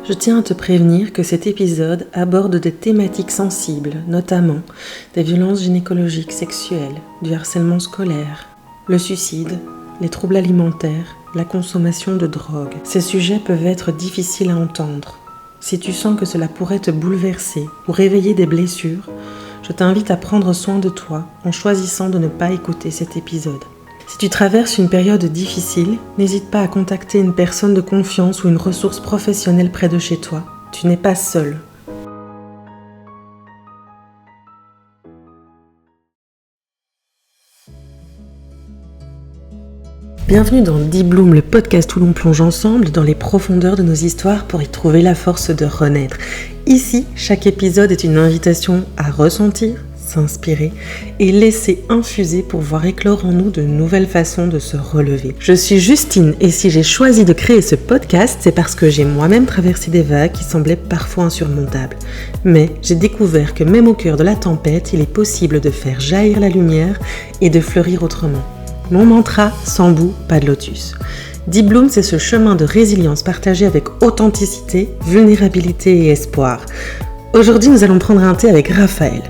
Je tiens à te prévenir que cet épisode aborde des thématiques sensibles, notamment des violences gynécologiques sexuelles, du harcèlement scolaire, le suicide, les troubles alimentaires, la consommation de drogue. Ces sujets peuvent être difficiles à entendre. Si tu sens que cela pourrait te bouleverser ou réveiller des blessures, je t'invite à prendre soin de toi en choisissant de ne pas écouter cet épisode. Si tu traverses une période difficile, n'hésite pas à contacter une personne de confiance ou une ressource professionnelle près de chez toi. Tu n'es pas seul. Bienvenue dans Deep Bloom, le podcast où l'on plonge ensemble dans les profondeurs de nos histoires pour y trouver la force de renaître. Ici, chaque épisode est une invitation à ressentir, s'inspirer et laisser infuser pour voir éclore en nous de nouvelles façons de se relever. Je suis Justine et si j'ai choisi de créer ce podcast, c'est parce que j'ai moi-même traversé des vagues qui semblaient parfois insurmontables. Mais j'ai découvert que même au cœur de la tempête, il est possible de faire jaillir la lumière et de fleurir autrement. Mon mantra, sans bout, pas de lotus. Deep Bloom, c'est ce chemin de résilience partagé avec authenticité, vulnérabilité et espoir. Aujourd'hui, nous allons prendre un thé avec Raphaël.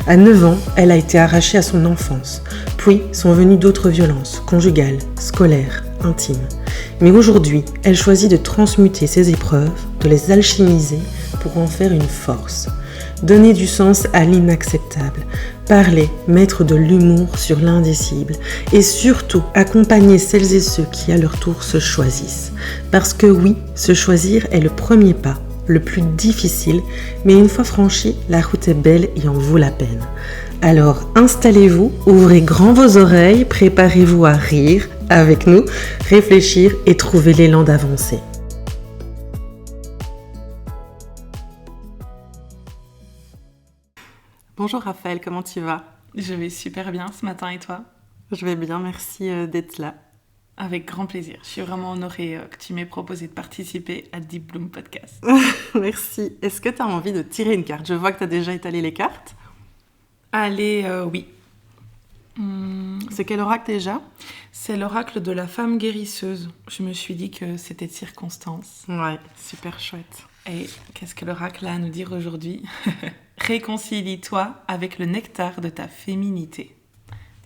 À 9 ans, elle a été arrachée à son enfance. Puis sont venues d'autres violences, conjugales, scolaires, intimes. Mais aujourd'hui, elle choisit de transmuter ces épreuves, de les alchimiser pour en faire une force. Donner du sens à l'inacceptable. Parler, mettre de l'humour sur l'indicible. Et surtout, accompagner celles et ceux qui, à leur tour, se choisissent. Parce que oui, se choisir est le premier pas. Le plus difficile, mais une fois franchi, la route est belle et en vaut la peine. Alors installez-vous, ouvrez grand vos oreilles, préparez-vous à rire avec nous, réfléchir et trouver l'élan d'avancer. Bonjour Raphaël, comment tu vas ? Je vais super bien ce matin et toi ? Je vais bien, merci d'être là. Avec grand plaisir. Je suis vraiment honorée que tu m'aies proposé de participer à Deep Bloom Podcast. Merci. Est-ce que tu as envie de tirer une carte ? Je vois que tu as déjà étalé les cartes. Allez, oui. C'est quel oracle déjà ? C'est l'oracle de la femme guérisseuse. Je me suis dit que c'était de circonstance. Ouais, super chouette. Et qu'est-ce que l'oracle a à nous dire aujourd'hui ? Réconcilie-toi avec le nectar de ta féminité.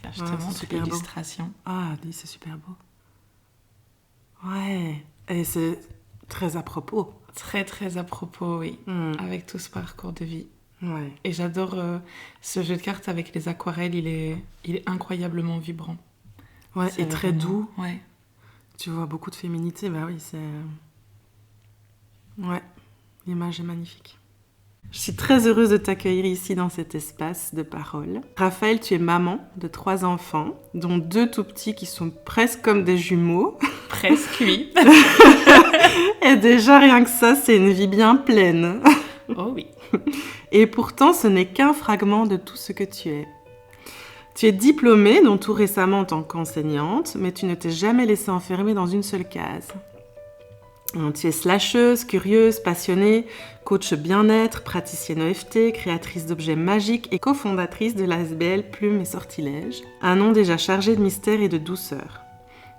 Tiens, je te montre l'illustration. Ah, dis, c'est super beau. Ouais, et c'est très à propos. Très, très à propos, oui. Avec tout ce parcours de vie. Ouais. Et j'adore ce jeu de cartes avec les aquarelles, il est incroyablement vibrant. Ouais, c'est et très doux. Ouais. Tu vois beaucoup de féminité, bah oui, c'est... Ouais, l'image est magnifique. Je suis très heureuse de t'accueillir ici dans cet espace de parole. Raphaël, tu es maman de 3 enfants, dont 2 tout petits qui sont presque comme des jumeaux. Presque, oui. Et déjà, rien que ça, c'est une vie bien pleine. Oh oui. Et pourtant, ce n'est qu'un fragment de tout ce que tu es. Tu es diplômée, dont tout récemment en tant qu'enseignante, mais tu ne t'es jamais laissée enfermer dans une seule case. Tu es slasheuse, curieuse, passionnée, coach bien-être, praticienne EFT, créatrice d'objets magiques et cofondatrice de l'ASBL Plume et Sortilège, un nom déjà chargé de mystère et de douceur.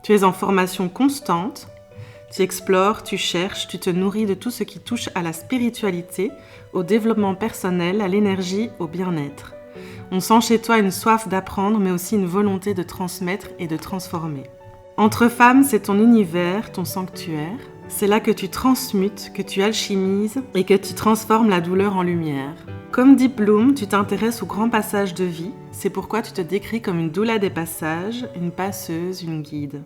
Tu es en formation constante, tu explores, tu cherches, tu te nourris de tout ce qui touche à la spiritualité, au développement personnel, à l'énergie, au bien-être. On sent chez toi une soif d'apprendre, mais aussi une volonté de transmettre et de transformer. Entre femmes, c'est ton univers, ton sanctuaire. C'est là que tu transmutes, que tu alchimises et que tu transformes la douleur en lumière. Comme Deep Bloom, tu t'intéresses aux grands passages de vie. C'est pourquoi tu te décris comme une doula des passages, une passeuse, une guide.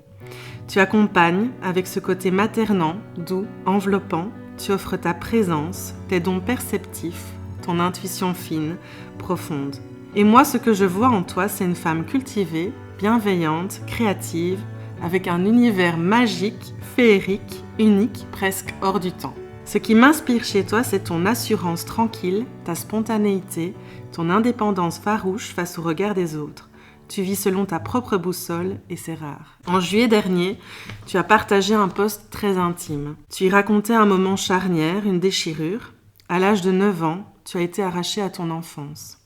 Tu accompagnes avec ce côté maternant, doux, enveloppant. Tu offres ta présence, tes dons perceptifs, ton intuition fine, profonde. Et moi, ce que je vois en toi, c'est une femme cultivée, bienveillante, créative, avec un univers magique, féerique, unique, presque hors du temps. Ce qui m'inspire chez toi, c'est ton assurance tranquille, ta spontanéité, ton indépendance farouche face au regard des autres. Tu vis selon ta propre boussole et c'est rare. En juillet dernier, tu as partagé un post très intime. Tu y racontais un moment charnière, une déchirure. À l'âge de 9 ans, tu as été arrachée à ton enfance.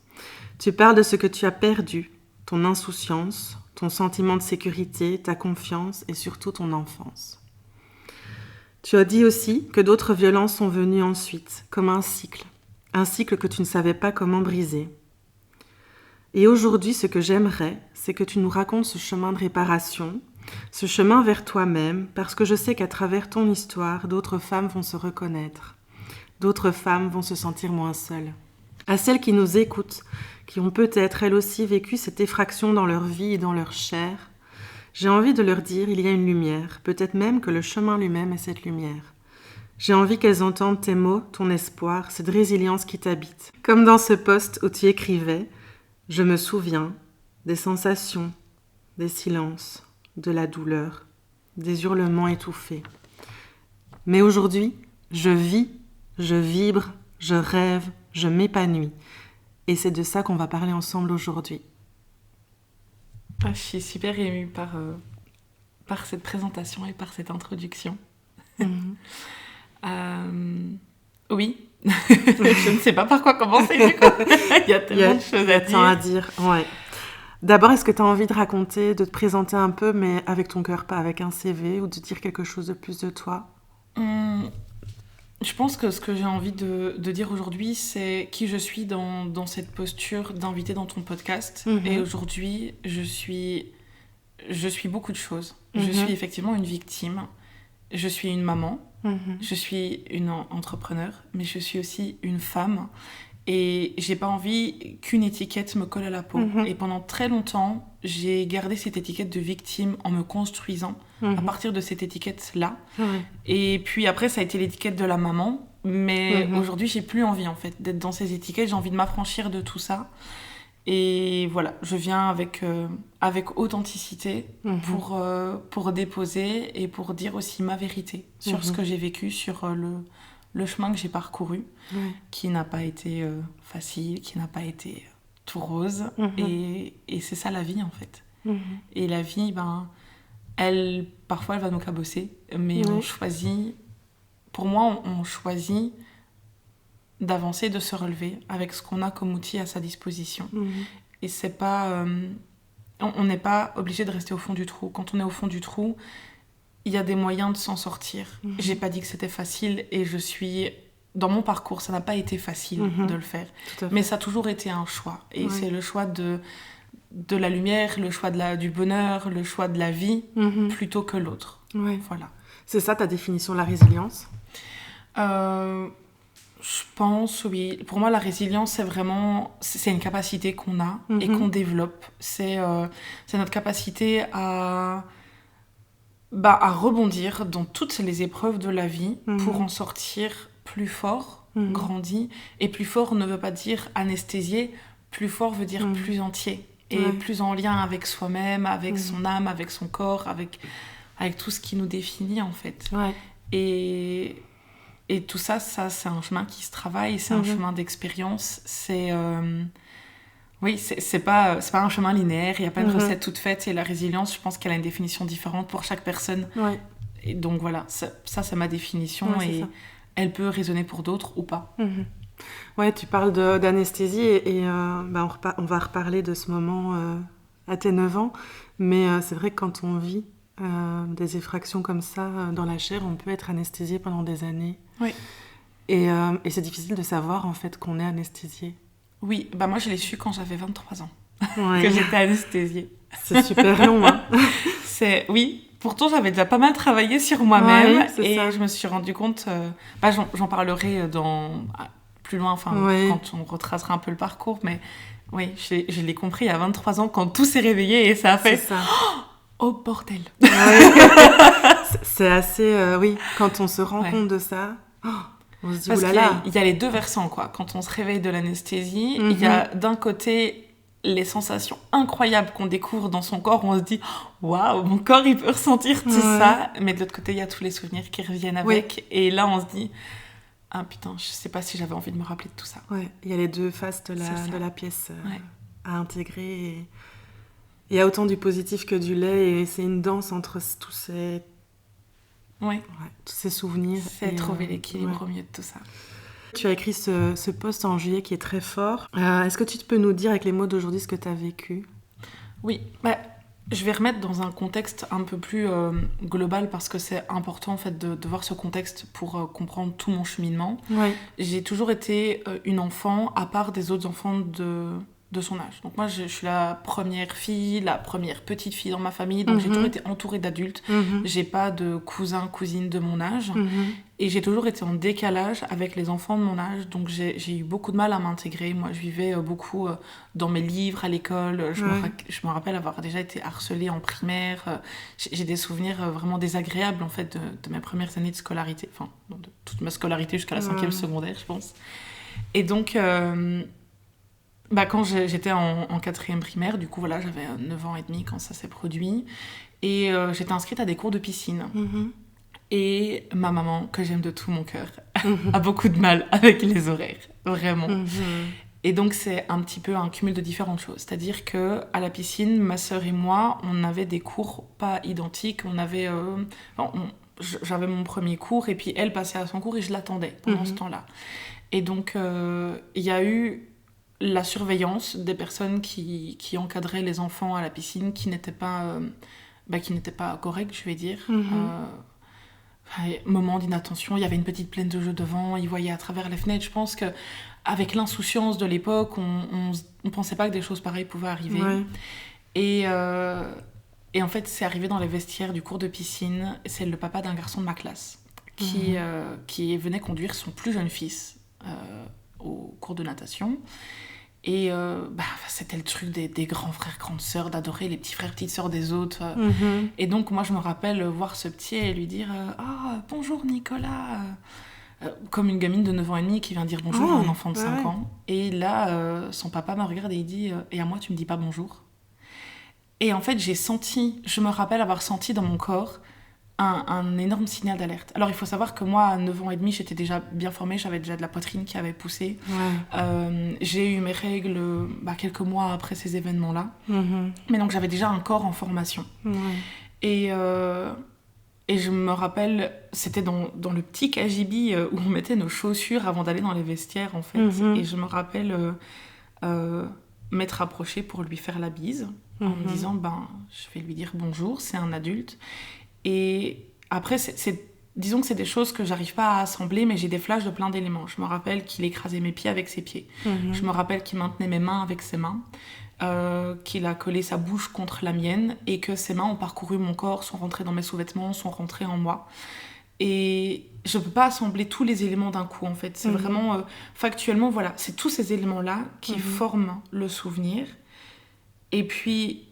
Tu parles de ce que tu as perdu, ton insouciance, ton sentiment de sécurité, ta confiance et surtout ton enfance. Tu as dit aussi que d'autres violences sont venues ensuite, comme un cycle que tu ne savais pas comment briser. Et aujourd'hui, ce que j'aimerais, c'est que tu nous racontes ce chemin de réparation, ce chemin vers toi-même, parce que je sais qu'à travers ton histoire, d'autres femmes vont se reconnaître. D'autres femmes vont se sentir moins seules. À celles qui nous écoutent, qui ont peut-être elles aussi vécu cette effraction dans leur vie et dans leur chair, j'ai envie de leur dire il y a une lumière, peut-être même que le chemin lui-même est cette lumière. J'ai envie qu'elles entendent tes mots, ton espoir, cette résilience qui t'habite. Comme dans ce post où tu écrivais « Je me souviens des sensations, des silences, de la douleur, des hurlements étouffés. Mais aujourd'hui, je vis, je vibre, je rêve, je m'épanouis. Et c'est de ça qu'on va parler ensemble aujourd'hui. » Je suis super émue par cette présentation et par cette introduction. Oui, je ne sais pas par quoi commencer du coup. Il y a tellement de choses à dire. Ouais. D'abord, est-ce que tu as envie de raconter, de te présenter un peu, mais avec ton cœur, pas avec un CV, ou de dire quelque chose de plus de toi ? Je pense que ce que j'ai envie de dire aujourd'hui, c'est qui je suis dans cette posture d'invité dans ton podcast. Et aujourd'hui, je suis beaucoup de choses. Je suis effectivement une victime. Je suis une maman. Je suis une entrepreneur. Mais je suis aussi une femme. Et j'ai pas envie qu'une étiquette me colle à la peau. Et pendant très longtemps, j'ai gardé cette étiquette de victime en me construisant à partir de cette étiquette-là. Et puis après, ça a été l'étiquette de la maman. Mais aujourd'hui, j'ai plus envie, en fait, d'être dans ces étiquettes. J'ai envie de m'affranchir de tout ça. Et voilà, je viens avec authenticité pour déposer et pour dire aussi ma vérité sur ce que j'ai vécu, sur le chemin que j'ai parcouru, qui n'a pas été facile, qui n'a pas été tout rose. Et c'est ça la vie, en fait. Et la vie, parfois, elle va nous cabosser. Mais on choisit... Pour moi, on choisit d'avancer, de se relever avec ce qu'on a comme outil à sa disposition. Et c'est pas... on n'est pas obligé de rester au fond du trou. Quand on est au fond du trou... il y a des moyens de s'en sortir. J'ai pas dit que c'était facile et je suis... Dans mon parcours, ça n'a pas été facile de le faire. Mais ça a toujours été un choix. Et c'est le choix de la lumière, le choix du bonheur, le choix de la vie, plutôt que l'autre. Voilà. C'est ça ta définition de la résilience ? Je pense, oui. Pour moi, la résilience, c'est vraiment... C'est une capacité qu'on a et qu'on développe. C'est notre capacité à rebondir dans toutes les épreuves de la vie pour en sortir plus fort, grandi. Et plus fort ne veut pas dire anesthésié, plus fort veut dire plus entier. Et plus en lien avec soi-même, avec son âme, avec son corps, avec tout ce qui nous définit, en fait. Et tout ça, c'est un chemin qui se travaille, c'est un chemin d'expérience. C'est pas un chemin linéaire, il n'y a pas une recette toute faite. Et la résilience, je pense qu'elle a une définition différente pour chaque personne. Et donc voilà, ça c'est ma définition et elle peut résonner pour d'autres ou pas. Ouais, tu parles d'anesthésie et on va reparler de ce moment à tes 9 ans. Mais c'est vrai que quand on vit des effractions comme ça dans la chair, on peut être anesthésié pendant des années. Et c'est difficile de savoir en fait qu'on est anesthésié. Oui, moi je l'ai su quand j'avais 23 ans, que j'étais anesthésiée. C'est super long, hein. Oui, pourtant j'avais déjà pas mal travaillé sur moi-même et je me suis rendu compte, j'en parlerai plus loin, quand on retracera un peu le parcours, mais oui, je l'ai compris à 23 ans quand tout s'est réveillé et ça a fait... Oh bordel. C'est assez... quand on se rend compte de ça... On se dit, parce qu'il y a les deux versants, quoi. Quand on se réveille de l'anesthésie, il y a d'un côté les sensations incroyables qu'on découvre dans son corps, où on se dit waouh, mon corps il peut ressentir tout ça, mais de l'autre côté il y a tous les souvenirs qui reviennent avec, et là on se dit ah putain, je sais pas si j'avais envie de me rappeler de tout ça. Il y a les deux faces de la pièce à intégrer, et il y a autant du positif que du laid, et c'est une danse entre tous ces tous ces souvenirs. C'est trouver l'équilibre au milieu de tout ça. Tu as écrit ce post en juillet qui est très fort. Est-ce que tu peux nous dire avec les mots d'aujourd'hui ce que tu as vécu ? Oui, Je vais remettre dans un contexte un peu plus global parce que c'est important en fait de voir ce contexte pour comprendre tout mon cheminement. Ouais. J'ai toujours été une enfant à part des autres enfants de son âge. Donc moi je suis la première fille, la première petite fille dans ma famille, donc j'ai toujours été entourée d'adultes. J'ai pas de cousins, cousines de mon âge. Et j'ai toujours été en décalage avec les enfants de mon âge, donc j'ai eu beaucoup de mal à m'intégrer. Moi, je vivais beaucoup dans mes livres, à l'école. Je me rappelle avoir déjà été harcelée en primaire. J'ai des souvenirs vraiment désagréables, en fait, de mes premières années de scolarité. Enfin, de toute ma scolarité jusqu'à la 5e secondaire, je pense. Et donc, quand j'étais en 4e primaire, du coup, voilà, j'avais 9 ans et demi quand ça s'est produit. Et j'étais inscrite à des cours de piscine. Et ma maman, que j'aime de tout mon cœur, a beaucoup de mal avec les horaires, vraiment. Et donc, c'est un petit peu un cumul de différentes choses. C'est-à-dire qu'à la piscine, ma sœur et moi, on avait des cours pas identiques. On avait... j'avais mon premier cours, et puis elle passait à son cours, et je l'attendais pendant ce temps-là. Et donc, il y a eu la surveillance des personnes qui encadraient les enfants à la piscine, qui n'étaient pas correctes, je vais dire. Moment d'inattention, il y avait une petite plaine de jeux devant, ils voyaient à travers les fenêtres. Je pense qu'avec l'insouciance de l'époque, on pensait pas que des choses pareilles pouvaient arriver. Et en fait, c'est arrivé dans les vestiaires du cours de piscine. C'est le papa d'un garçon de ma classe qui venait conduire son plus jeune fils au cours de natation. Et c'était le truc des grands frères, grandes sœurs, d'adorer les petits frères, petites sœurs des autres. Et donc, moi, je me rappelle voir ce petit et lui dire « Ah, bonjour Nicolas !» Comme une gamine de 9 ans et demi qui vient dire bonjour à un enfant de 5 ans. Et là, son papa me regarde et il dit « Et à moi, tu me dis pas bonjour ?» Et en fait, je me rappelle avoir senti dans mon corps un énorme signal d'alerte. Alors, il faut savoir que moi, à 9 ans et demi, j'étais déjà bien formée, j'avais déjà de la poitrine qui avait poussé. J'ai eu mes règles quelques mois après ces événements-là. Mais donc, j'avais déjà un corps en formation. Et je me rappelle, c'était dans le petit cagibi où on mettait nos chaussures avant d'aller dans les vestiaires, en fait. Et je me rappelle m'être approchée pour lui faire la bise, en me disant, je vais lui dire bonjour, c'est un adulte. Et après, disons que c'est des choses que j'arrive pas à assembler, mais j'ai des flashs de plein d'éléments. Je me rappelle qu'il écrasait mes pieds avec ses pieds. Je me rappelle qu'il maintenait mes mains avec ses mains, qu'il a collé sa bouche contre la mienne, et que ses mains ont parcouru mon corps, sont rentrées dans mes sous-vêtements, sont rentrées en moi. Et je peux pas assembler tous les éléments d'un coup, en fait. C'est vraiment, factuellement, voilà, c'est tous ces éléments-là qui forment le souvenir. Et puis,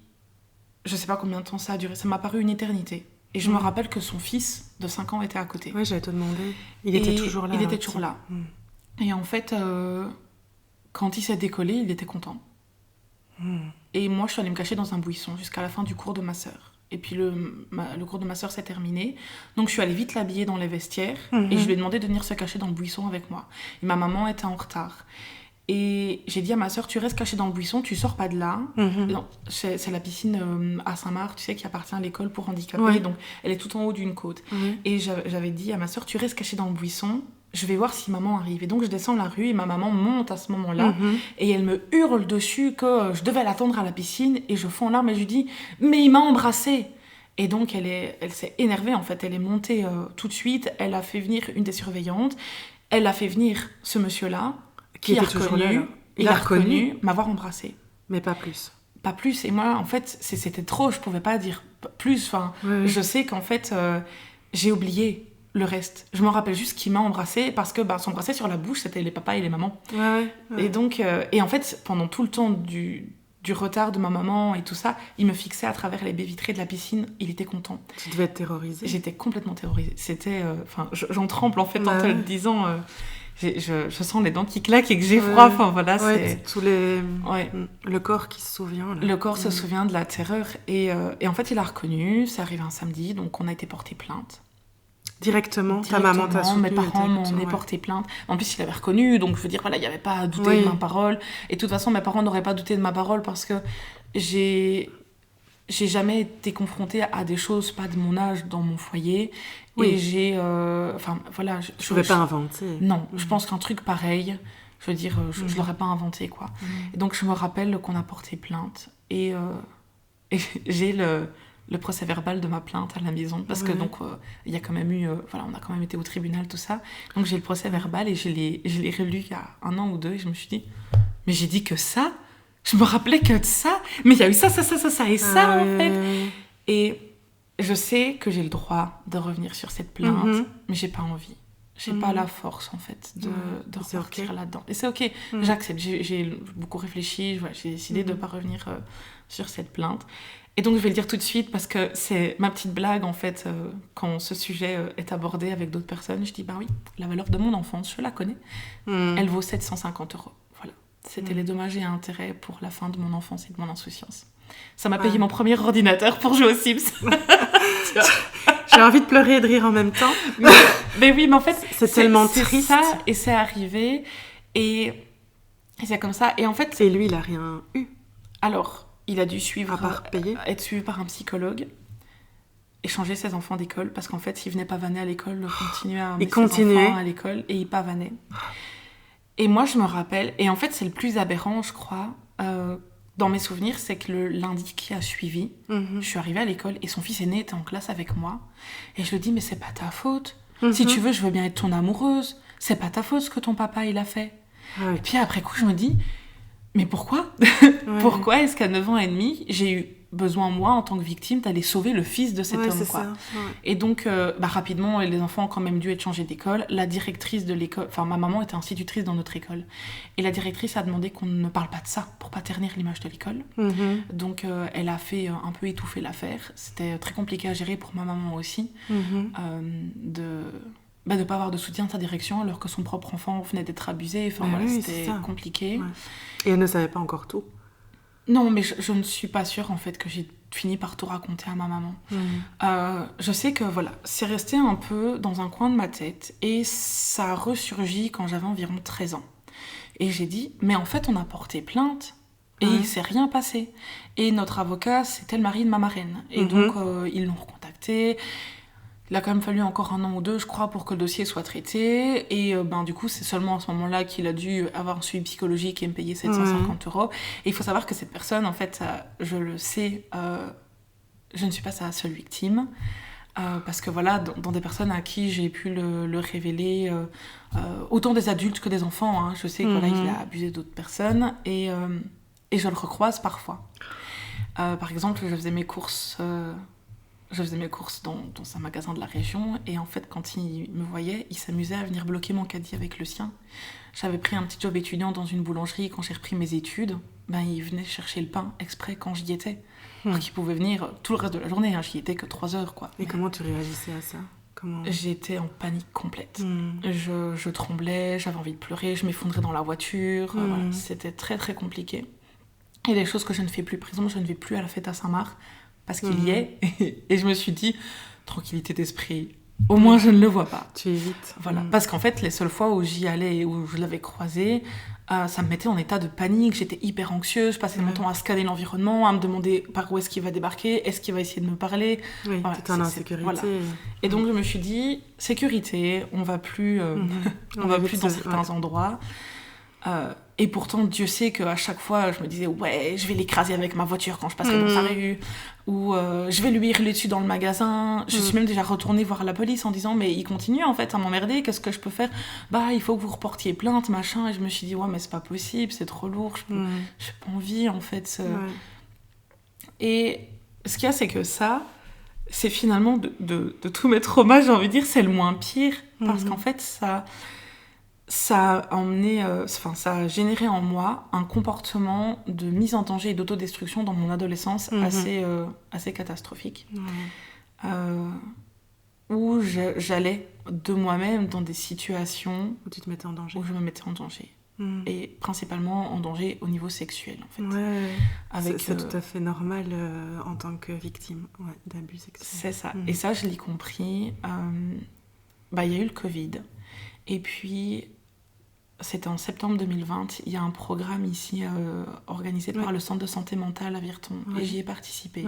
je sais pas combien de temps ça a duré, ça m'a paru une éternité. Et je me rappelle que son fils de 5 ans était à côté. Oui, j'allais te demander. Il était toujours là. Il était toujours là. Et en fait, quand il s'est décollé, il était content. Et moi, je suis allée me cacher dans un buisson jusqu'à la fin du cours de ma sœur. Et puis, le cours de ma sœur s'est terminé. Donc, je suis allée vite l'habiller dans les vestiaires. Et je lui ai demandé de venir se cacher dans le buisson avec moi. Et ma maman était en retard. Et j'ai dit à ma sœur, tu restes cachée dans le buisson, tu sors pas de là. Non, c'est la piscine à Saint-Marc, tu sais, qui appartient à l'école pour handicapés. Donc, elle est tout en haut d'une côte. Et j'avais dit à ma sœur, tu restes cachée dans le buisson, je vais voir si maman arrive. Et donc, je descends la rue et ma maman monte à ce moment-là. Et elle me hurle dessus que je devais l'attendre à la piscine. Et je fonds en larmes et je lui dis, mais il m'a embrassée. Et donc, elle s'est énervée, en fait. Elle est montée tout de suite. Elle a fait venir une des surveillantes. Elle a fait venir ce monsieur-là. Qui a reconnu, il a reconnu m'avoir embrassée. Mais pas plus. Pas plus. Et moi, en fait, c'était trop. Je pouvais pas dire plus. Enfin, je sais qu'en fait, j'ai oublié le reste. Je me rappelle juste qu'il m'a embrassée parce que s'embrasser sur la bouche, c'était les papas et les mamans. Et donc, et en fait, pendant tout le temps du retard de ma maman et tout ça, il me fixait à travers les baies vitrées de la piscine. Il était content. Tu devais être terrorisée. J'étais complètement terrorisée. C'était... j'en tremble, en fait, en te le disant... Je sens les dents qui claquent et que j'ai froid. Enfin, voilà, c'est... tous les... Le corps qui se souvient. Là. Le corps se souvient de la terreur. Et en fait, il a reconnu. C'est arrivé un samedi, donc on a été porté plainte. Directement, ta maman t'a soutenu. Mes parents m'ont porté plainte. En plus, il avait reconnu, donc je veux dire, voilà, il n'y avait pas à douter de ma parole. Et de toute façon, mes parents n'auraient pas douté de ma parole parce que j'ai jamais été confrontée à des choses pas de mon âge dans mon foyer. Et j'ai... voilà... Je ne pouvais pas inventer. Non, je pense qu'un truc pareil, je veux dire, je l'aurais pas inventé, quoi. Et donc, je me rappelle qu'on a porté plainte. Et Et j'ai le procès verbal de ma plainte à la maison, parce que donc il y a quand même eu, voilà, on a quand même été au tribunal, tout ça. Donc j'ai le procès verbal et je l'ai relu il y a 1 an ou 2 et je me suis dit, mais j'ai dit que ça, je me rappelais que de ça, mais il y a eu ça et ça en fait. Et je sais que j'ai le droit de revenir sur cette plainte, mais j'ai pas envie. J'ai pas la force en fait de repartir là-dedans. Et c'est ok, j'accepte, j'ai beaucoup réfléchi, j'ai décidé de pas revenir sur cette plainte. Et donc je vais le dire tout de suite parce que c'est ma petite blague en fait, quand ce sujet est abordé avec d'autres personnes, je dis bah oui, la valeur de mon enfance, je la connais, elle vaut 750 €. Voilà, c'était les dommages et intérêts pour la fin de mon enfance et de mon insouciance. Ça m'a payé mon premier ordinateur pour jouer aux Sims. J'ai envie de pleurer et de rire en même temps. Mais oui, mais en fait, c'est tellement triste. C'est ça, et c'est arrivé, et c'est comme ça. Et en fait... Et lui, il a rien eu. Alors, il a dû être suivi par un psychologue, et changer ses enfants d'école, parce qu'en fait, s'il venait pavaner à l'école, continuait à mettre ses enfants à l'école, et il pavanait. Et moi, je me rappelle, et en fait, c'est le plus aberrant, je crois, dans mes souvenirs, c'est que le lundi qui a suivi, je suis arrivée à l'école et son fils aîné était en classe avec moi. Et je lui dis, mais c'est pas ta faute. Si tu veux, je veux bien être ton amoureuse. C'est pas ta faute ce que ton papa, il a fait. Ouais. Et puis après coup, je me dis, mais pourquoi Pourquoi est-ce qu'à 9 ans et demi, j'ai eu besoin, moi, en tant que victime, d'aller sauver le fils de cet homme, quoi. Et donc, rapidement, les enfants ont quand même dû être changés d'école. La directrice de l'école... Enfin, ma maman était institutrice dans notre école. Et la directrice a demandé qu'on ne parle pas de ça pour pas ternir l'image de l'école. Donc, elle a fait un peu étouffer l'affaire. C'était très compliqué à gérer pour ma maman aussi. De pas avoir de soutien de sa direction alors que son propre enfant venait d'être abusé. Enfin, voilà, c'était compliqué. Ouais. Et elle ne savait pas encore tout. Non, mais je ne suis pas sûre, en fait, que j'ai fini par tout raconter à ma maman. Je sais que, voilà, c'est resté un peu dans un coin de ma tête, et ça a ressurgi quand j'avais environ 13 ans. Et j'ai dit, mais en fait, on a porté plainte, et il s'est rien passé. Et notre avocat, c'était le mari de ma marraine. Et donc, ils l'ont recontacté. Il a quand même fallu encore 1 an ou 2, je crois, pour que le dossier soit traité. Et du coup, c'est seulement à ce moment-là qu'il a dû avoir un suivi psychologique et me payer 750 €. Et il faut savoir que cette personne, en fait, je le sais, je ne suis pas sa seule victime. Parce que voilà, dans des personnes à qui j'ai pu le révéler, autant des adultes que des enfants, hein, je sais que voilà, il a abusé d'autres personnes. Et je le recroise parfois. Par exemple, je faisais mes courses dans un magasin de la région, et en fait, quand il me voyait, il s'amusait à venir bloquer mon caddie avec le sien. J'avais pris un petit job étudiant dans une boulangerie, et quand j'ai repris mes études, il venait chercher le pain exprès quand j'y étais. Alors qu'il pouvait venir tout le reste de la journée, hein, j'y étais que 3 heures, quoi. Et comment tu réagissais à ça ? J'étais en panique complète. Je tremblais, j'avais envie de pleurer, je m'effondrais dans la voiture. Voilà, c'était très très compliqué. Et les choses que je ne fais plus, par exemple, je ne vais plus à la fête à Saint-Marc, parce qu'il y est, et je me suis dit, tranquillité d'esprit, au moins je ne le vois pas. Tu évites. Voilà. Parce qu'en fait, les seules fois où j'y allais et où je l'avais croisé, ça me mettait en état de panique, j'étais hyper anxieuse, je passais mon temps à scanner l'environnement, à me demander par où est-ce qu'il va débarquer, est-ce qu'il va essayer de me parler. Oui, voilà, t'es en insécurité. Voilà. Et donc je me suis dit, sécurité, on va plus, on va plus dans certains endroits. Et pourtant, Dieu sait qu'à chaque fois, je me disais, ouais, je vais l'écraser avec ma voiture quand je passerai dans sa rue, ou je vais lui hurler dessus dans le magasin. Je suis même déjà retournée voir la police en disant, mais il continue en fait à m'emmerder, qu'est-ce que je peux faire ? Il faut que vous reportiez plainte, machin. Et je me suis dit, ouais, mais c'est pas possible, c'est trop lourd, j'ai pas envie en fait. Et ce qu'il y a, c'est que ça, c'est finalement de tous mes traumas, j'ai envie de dire, c'est le moins pire, parce qu'en fait, ça a généré en moi un comportement de mise en danger et d'autodestruction dans mon adolescence assez catastrophique. Où j'allais de moi-même dans des situations où tu te mettais en danger. Où je me mettais en danger. Et principalement en danger au niveau sexuel, en fait. Ouais, c'est tout à fait normal en tant que victime d'abus sexuels. C'est ça. Et ça, je l'ai compris. Il y a eu le Covid. Et puis, c'était en septembre 2020, il y a un programme ici organisé par le centre de santé mentale à Virton, et j'y ai participé.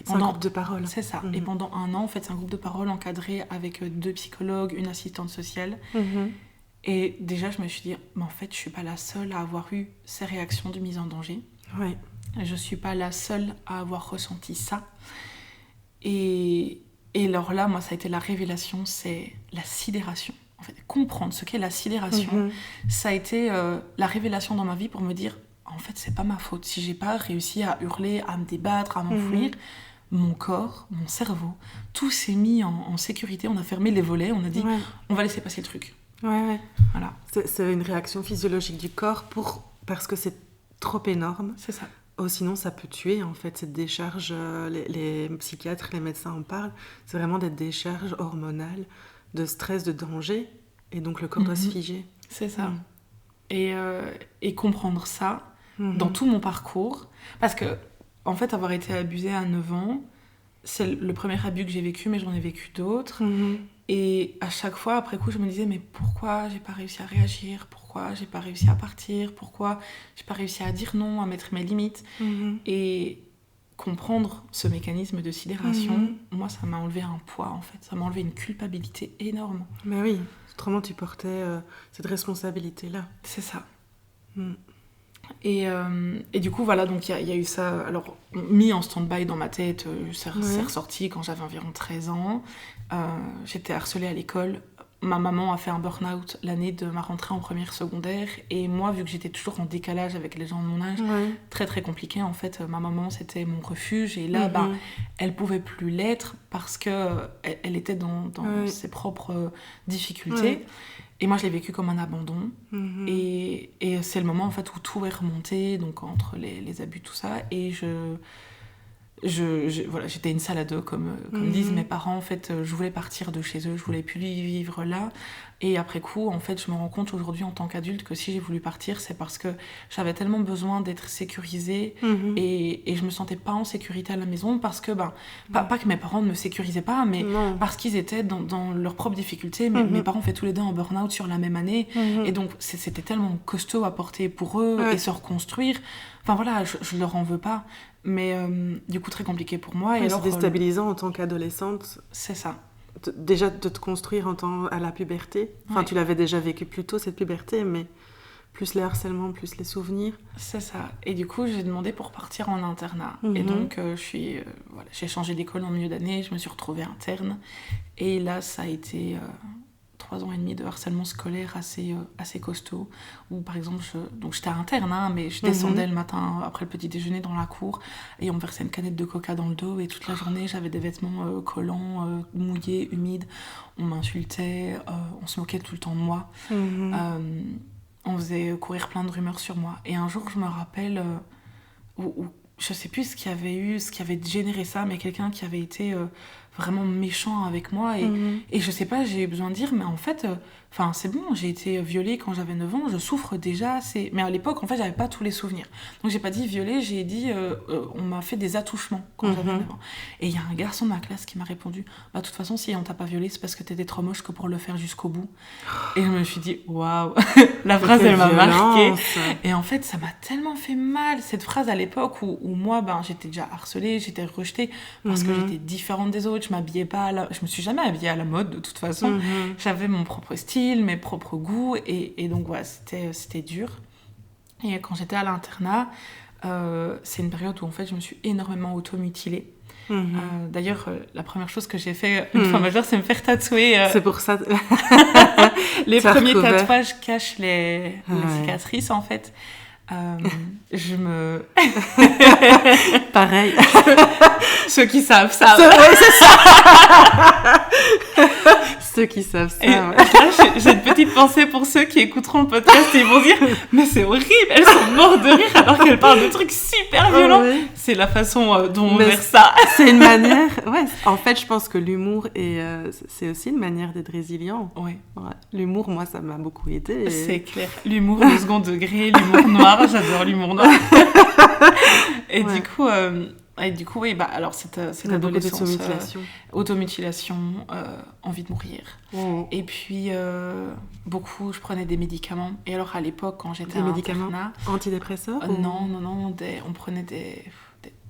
C'est un groupe de parole. C'est ça. Et pendant 1 an, en fait, c'est un groupe de parole encadré avec 2 psychologues, une assistante sociale. Et déjà, je me suis dit, mais en fait, je suis pas la seule à avoir eu ces réactions de mise en danger. Je suis pas la seule à avoir ressenti ça. Et alors là, moi, ça a été la révélation, c'est la sidération. En fait, comprendre ce qu'est la sidération, ça a été la révélation dans ma vie pour me dire, en fait, c'est pas ma faute. Si j'ai pas réussi à hurler, à me débattre, à m'enfuir, mon corps, mon cerveau, tout s'est mis en sécurité. On a fermé les volets, on a dit, on va laisser passer le truc. Ouais. Voilà. C'est une réaction physiologique du corps parce que c'est trop énorme. C'est ça. Oh, sinon, ça peut tuer, en fait, cette décharge. Les psychiatres, les médecins en parlent. C'est vraiment des décharges hormonales de stress, de danger. Et donc, le corps doit se figer. C'est ça. Et comprendre ça dans tout mon parcours. Parce que, en fait, avoir été abusée à 9 ans, c'est le premier abus que j'ai vécu, mais j'en ai vécu d'autres. Et à chaque fois, après coup, je me disais, mais pourquoi j'ai pas réussi à réagir ? Pourquoi j'ai pas réussi à partir ? Pourquoi j'ai pas réussi à dire non, à mettre mes limites ? Et comprendre ce mécanisme de sidération, moi, ça m'a enlevé un poids, en fait. Ça m'a enlevé une culpabilité énorme. Mais oui, autrement, tu portais cette responsabilité-là. C'est ça. Et du coup, voilà, donc il y a eu ça, alors mis en stand-by dans ma tête, c'est ressorti quand j'avais environ 13 ans. J'étais harcelée à l'école. Ma maman a fait un burn-out l'année de ma rentrée en première secondaire. Et moi, vu que j'étais toujours en décalage avec les gens de mon âge, très très compliqué, en fait, ma maman, c'était mon refuge. Et là, elle pouvait plus l'être parce qu'elle était dans ses propres difficultés. Et moi, je l'ai vécu comme un abandon. Et c'est le moment, en fait, où tout est remonté, donc entre les abus, tout ça. Et voilà, j'étais une salade d'eau, comme disent mes parents. En fait, je voulais partir de chez eux, je voulais plus vivre là. Et après coup, en fait, je me rends compte aujourd'hui en tant qu'adulte que si j'ai voulu partir, c'est parce que j'avais tellement besoin d'être sécurisée et je me sentais pas en sécurité à la maison parce que, pas que mes parents ne me sécurisaient pas, mais parce qu'ils étaient dans leurs propres difficultés. Mes parents fait tous les deux un burn-out sur la même année. Et donc, c'était tellement costaud à porter pour eux et se reconstruire. Enfin voilà, je leur en veux pas. Mais du coup, très compliqué pour moi. C'est déstabilisant en tant qu'adolescente. C'est ça. Déjà de te construire à la puberté. Enfin, tu l'avais déjà vécu plus tôt, cette puberté, mais plus les harcèlements, plus les souvenirs. C'est ça. Et du coup, j'ai demandé pour partir en internat. Et donc, j'ai changé d'école en milieu d'année, je me suis retrouvée interne. Et là, ça a été 3 ans et demi de harcèlement scolaire assez costaud. Où, par exemple, j'étais interne, mais je descendais le matin après le petit déjeuner dans la cour et on me versait une canette de coca dans le dos et toute la journée, j'avais des vêtements collants, mouillés, humides. On m'insultait, on se moquait tout le temps de moi. On faisait courir plein de rumeurs sur moi. Et un jour, je me rappelle, où je sais plus ce qui avait généré ça, mais quelqu'un qui avait été vraiment méchant avec moi. Et je sais pas, j'ai eu besoin de dire, mais en fait, c'est bon, j'ai été violée quand j'avais 9 ans, je souffre déjà. Mais à l'époque, en fait, j'avais pas tous les souvenirs. Donc, j'ai pas dit violée, j'ai dit, on m'a fait des attouchements quand j'avais 9 ans. Et il y a un garçon de ma classe qui m'a répondu, de toute façon, si on t'a pas violée, c'est parce que t'étais trop moche que pour le faire jusqu'au bout. Et je me suis dit, waouh, la phrase, elle m'a marquée. Et en fait, ça m'a tellement fait mal, cette phrase à l'époque où moi, j'étais déjà harcelée, j'étais rejetée parce que j'étais différente des autres. Je m'habillais pas je me suis jamais habillée à la mode de toute façon. J'avais mon propre style, mes propres goûts et donc voilà, c'était dur. Et quand j'étais à l'internat, c'est une période où en fait je me suis énormément automutilée. D'ailleurs, la première chose que j'ai fait une fois majeure, c'est me faire tatouer. C'est pour ça. Les premiers tatouages cachent les cicatrices en fait. Pareil. Ceux qui savent ça. C'est ça. Ceux qui savent ça. Là, j'ai une petite pensée pour ceux qui écouteront le podcast et ils vont dire mais c'est horrible, elles sont mortes de rire alors qu'elles parlent de trucs super violents. C'est la façon dont on verse ça. C'est une manière. En fait, je pense que l'humour c'est aussi une manière d'être résilient. L'humour, moi, ça m'a beaucoup aidé. C'est clair. L'humour de second degré, l'humour noir, j'adore l'humour noir. Et du coup, oui, alors cette adolescence, automutilation, envie de mourir. Et puis, je prenais des médicaments. Et alors, à l'époque, quand j'étais à médicaments antidépresseurs Non, on prenait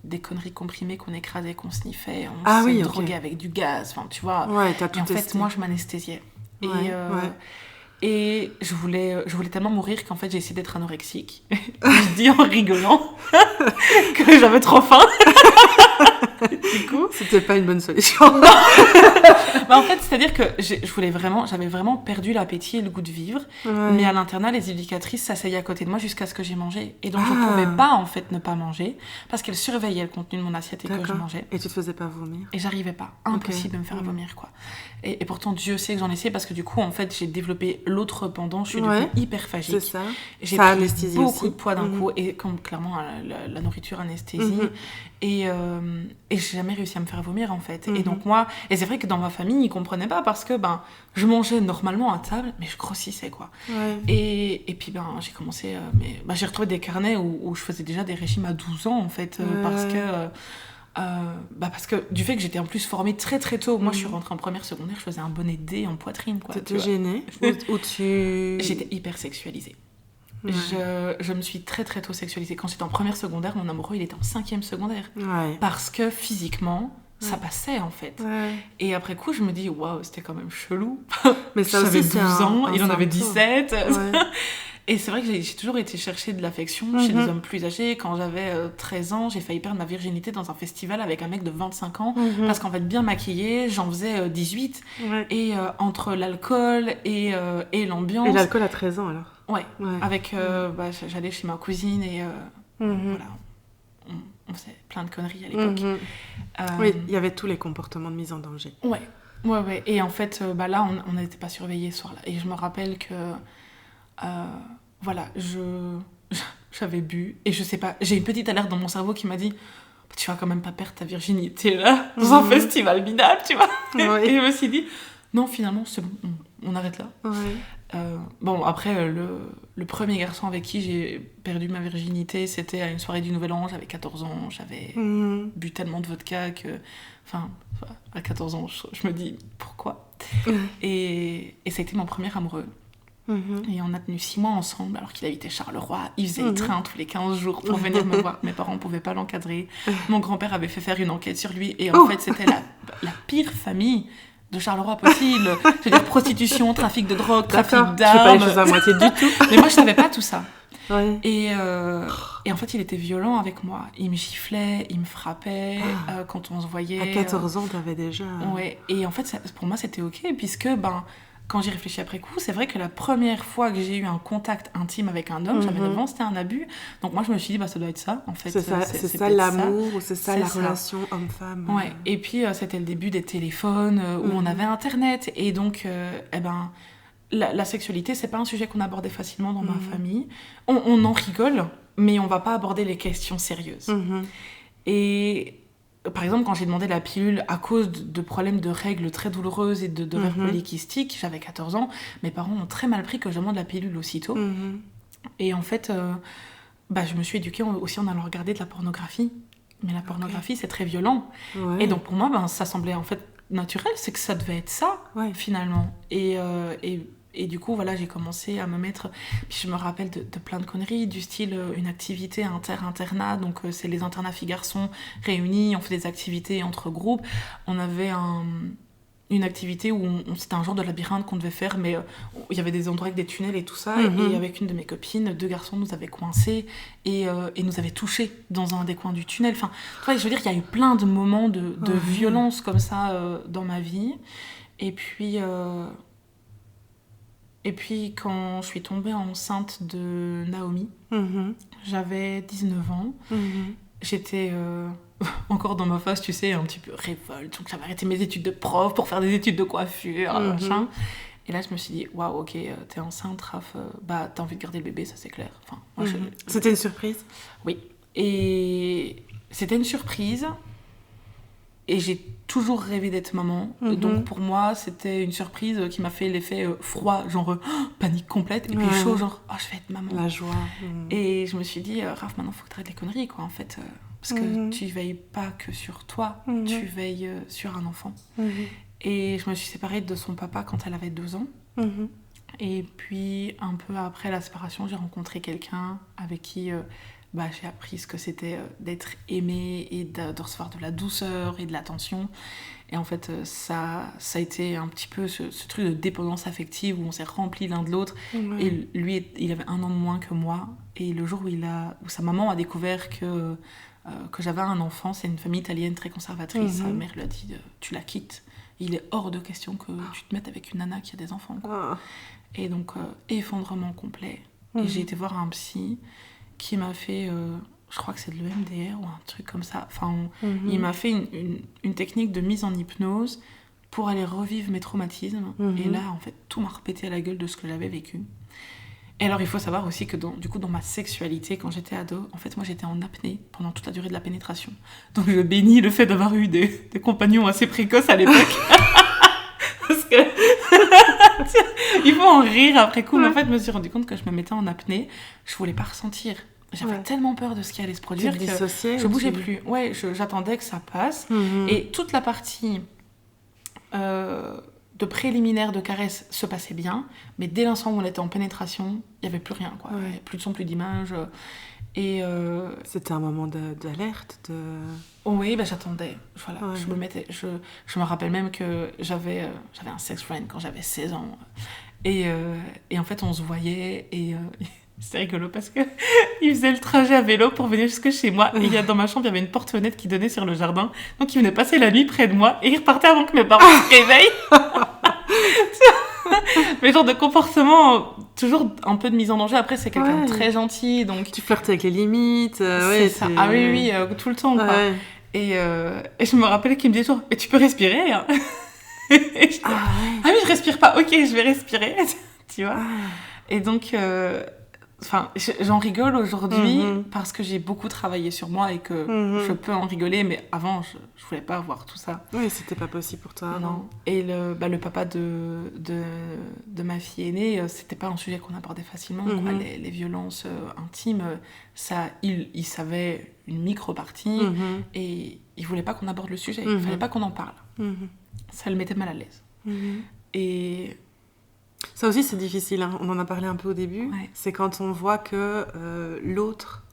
des conneries comprimées qu'on écrasait, qu'on sniffait, on se droguait avec du gaz, tu vois. T'as tout et en testé. fait, moi, je m'anesthésiais. Et je voulais tellement mourir qu'en fait, j'ai essayé d'être anorexique. Je dis en rigolant que j'avais trop faim. Du coup, c'était pas une bonne solution. Bah en fait, c'est-à-dire que j'avais vraiment perdu l'appétit et le goût de vivre. Ouais. Mais à l'internat, les éducatrices s'asseyaient à côté de moi jusqu'à ce que j'ai mangé. Et donc, je pouvais pas, en fait, ne pas manger parce qu'elles surveillaient le contenu de mon assiette et que je mangeais. Et tu te faisais pas vomir? Et j'arrivais pas. Impossible de me faire vomir, quoi. Et pourtant, Dieu sait que j'en essayais parce que du coup, en fait, j'ai développé l'autre pendant. Je suis devenue hyperphagique. C'est ça. J'ai ça pris beaucoup de poids d'un coup. Et comme clairement, la nourriture anesthésie. Et j'ai jamais réussi à me faire vomir, en fait. Et donc, moi... Et c'est vrai que dans ma famille, ils comprenaient pas parce que je mangeais normalement à table, mais je grossissais, quoi. Ouais. Et puis, j'ai commencé... j'ai retrouvé des carnets où je faisais déjà des régimes à 12 ans, en fait, parce que du fait que j'étais en plus formée très très tôt, moi je suis rentrée en première secondaire, je faisais un bonnet D en poitrine, quoi. T'étais gênée ou tu... J'étais hyper sexualisée. Ouais. Je me suis très très tôt sexualisée. Quand j'étais en première secondaire, mon amoureux il était en 5e secondaire. Ouais. Parce que physiquement, ça passait en fait. Ouais. Et après coup, je me dis, waouh, c'était quand même chelou. Mais ça j'avais 12 ans, il en avait 17. Ouais. Et c'est vrai que j'ai toujours été chercher de l'affection chez des hommes plus âgés. Quand j'avais 13 ans, j'ai failli perdre ma virginité dans un festival avec un mec de 25 ans. Parce qu'en fait, bien maquillée, j'en faisais 18. Ouais. Et entre l'alcool et l'ambiance... Et l'alcool à 13 ans, alors? Ouais. Avec, j'allais chez ma cousine et voilà. On faisait plein de conneries à l'époque. Oui, il y avait tous les comportements de mise en danger. Ouais. Et en fait, là, on n'était pas surveillés ce soir-là. Et je me rappelle que... voilà, j'avais bu et je sais pas, j'ai une petite alerte dans mon cerveau qui m'a dit tu vas quand même pas perdre ta virginité là dans un festival minable, tu vois. Ouais. Et je me suis dit non, finalement c'est bon, on arrête là. Ouais. Bon, après le premier garçon avec qui j'ai perdu ma virginité, c'était à une soirée du Nouvel An, j'avais 14 ans, j'avais bu tellement de vodka que à 14 ans je me dis pourquoi. Et ça a été mon premier amoureux. Et on a tenu 6 mois ensemble alors qu'il habitait Charleroi. Il faisait le train tous les 15 jours pour venir me voir. Mes parents ne pouvaient pas l'encadrer. Mon grand-père avait fait faire une enquête sur lui. Et en fait, c'était la pire famille de Charleroi possible. C'est-à-dire prostitution, trafic de drogue, trafic d'armes. Je fais pas les choses à moitié du tout. Mais moi, je savais pas tout ça. Ouais. Et en fait, il était violent avec moi. Il me giflait, il me frappait quand on se voyait. À 14 ans, t'avais déjà... Ouais. Et en fait, pour moi, c'était OK puisque... quand j'y réfléchis après coup, c'est vrai que la première fois que j'ai eu un contact intime avec un homme, j'avais 9 ans, c'était un abus. Donc moi, je me suis dit, ça doit être ça, en fait. C'est ça l'amour, ou c'est ça la relation homme-femme. Ouais, et puis c'était le début des téléphones, où on avait Internet. Et donc, la sexualité, c'est pas un sujet qu'on abordait facilement dans ma famille. On en rigole, mais on va pas aborder les questions sérieuses. Et... Par exemple, quand j'ai demandé la pilule à cause de problèmes de règles très douloureuses et de douleurs polykystiques, j'avais 14 ans, mes parents ont très mal pris que je demande la pilule aussitôt. Et en fait, je me suis éduquée aussi en allant regarder de la pornographie. Mais la pornographie, c'est très violent. Ouais. Et donc pour moi, ça semblait en fait naturel, c'est que ça devait être ça, finalement. Et du coup, voilà, j'ai commencé à me mettre... Puis je me rappelle de plein de conneries, du style une activité inter-internat. Donc, c'est les internats filles-garçons réunis, on fait des activités entre groupes. On avait une activité où c'était un genre de labyrinthe qu'on devait faire, mais il y avait des endroits avec des tunnels et tout ça. Et avec une de mes copines, 2 garçons nous avaient coincés et nous avaient touchés dans un des coins du tunnel. Enfin, je veux dire, il y a eu plein de moments de violence comme ça dans ma vie. Et puis... Et puis, quand je suis tombée enceinte de Naomi, j'avais 19 ans. J'étais encore dans ma phase, tu sais, un petit peu révolte. Donc, j'avais arrêté mes études de prof pour faire des études de coiffure, machin. Et là, je me suis dit, waouh, ok, t'es enceinte, Raph, t'as envie de garder le bébé, ça c'est clair. Enfin, moi, C'était une surprise? Oui. Et c'était une surprise. Et j'ai toujours rêvé d'être maman. Donc pour moi, c'était une surprise qui m'a fait l'effet froid, genre panique complète. Et puis chaud, genre, je vais être maman. La joie. Et je me suis dit, Raph, maintenant, il faut que tu arrêtes les conneries, quoi, en fait. Parce que tu veilles pas que sur toi, tu veilles sur un enfant. Et je me suis séparée de son papa quand elle avait 2 ans. Et puis, un peu après la séparation, j'ai rencontré quelqu'un avec qui... j'ai appris ce que c'était d'être aimée et de recevoir de la douceur et de l'attention. Et en fait, ça a été un petit peu ce truc de dépendance affective où on s'est remplis l'un de l'autre. Ouais. Et lui, il avait 1 an de moins que moi. Et le jour où sa maman a découvert que j'avais un enfant, c'est une famille italienne très conservatrice. Sa mère lui a dit tu la quittes. Il est hors de question que tu te mettes avec une nana qui a des enfants. Quoi. Et donc, effondrement complet. Et j'ai été voir un psy qui m'a fait... je crois que c'est de l'EMDR ou un truc comme ça. Enfin, il m'a fait une technique de mise en hypnose pour aller revivre mes traumatismes. Et là, en fait, tout m'a repété à la gueule de ce que j'avais vécu. Et alors, il faut savoir aussi que dans ma sexualité, quand j'étais ado, en fait, moi, j'étais en apnée pendant toute la durée de la pénétration. Donc, je bénis le fait d'avoir eu des compagnons assez précoces à l'époque. Parce que... il faut en rire après coup. Mais en fait, je me suis rendu compte que je me mettais en apnée. Je voulais pas ressentir. J'avais tellement peur de ce qui allait se produire que je bougeais plus. Ouais, j'attendais que ça passe. Et toute la partie de préliminaire de caresse se passait bien, mais dès l'instant où on était en pénétration, il n'y avait plus rien, quoi. Il n'y avait plus de son, plus d'image. Et c'était un moment d'alerte Oui, j'attendais. Voilà, je me rappelle même que j'avais un sex friend quand j'avais 16 ans. Et en fait, on se voyait et... C'était rigolo parce que il faisait le trajet à vélo pour venir jusque chez moi. Et dans ma chambre, il y avait une porte-fenêtre qui donnait sur le jardin. Donc, il venait passer la nuit près de moi et il repartait avant que mes parents se réveillent. Mais genre de comportement, toujours un peu de mise en danger. Après, c'est quelqu'un de très gentil. Donc... Tu flirtes avec les limites. C'est ça. Ah oui, tout le temps. Quoi. Et je me rappelais qu'il me disait toujours, mais tu peux respirer. Hein. Et ah oui, je respire pas. Ok, je vais respirer. Tu vois. Et donc... Enfin, j'en rigole aujourd'hui parce que j'ai beaucoup travaillé sur moi et que je peux en rigoler, mais avant, je voulais pas avoir tout ça. Oui, c'était pas possible pour toi. Non. Et le papa de ma fille aînée, c'était pas un sujet qu'on abordait facilement. Quoi. Les violences intimes, ça, il savait une micro-partie et il voulait pas qu'on aborde le sujet. Il fallait pas qu'on en parle. Ça le mettait mal à l'aise. Et... Ça aussi, c'est difficile. Hein. On en a parlé un peu au début. Ouais. C'est quand on voit que l'autre,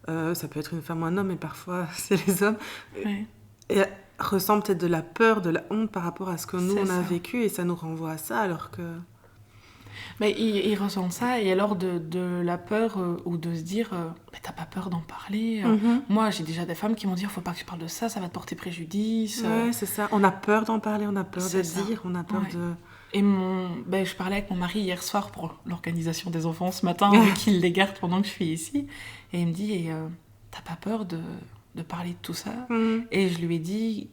ça peut être une femme ou un homme, mais parfois c'est les hommes, et ressent peut-être de la peur, de la honte par rapport à ce que nous, on a vécu, et ça nous renvoie à ça, alors que... Mais il ressent ça, et alors de la peur, ou de se dire, t'as pas peur d'en parler. Moi, j'ai déjà des femmes qui m'ont dit, faut pas que je parle de ça, ça va te porter préjudice. Ouais, c'est ça. On a peur d'en parler, on a peur de dire, on a peur de... Et je parlais avec mon mari hier soir pour l'organisation des enfants ce matin, vu qu'il les garde pendant que je suis ici. Et il me dit, t'as pas peur de parler de tout ça Et je lui ai dit,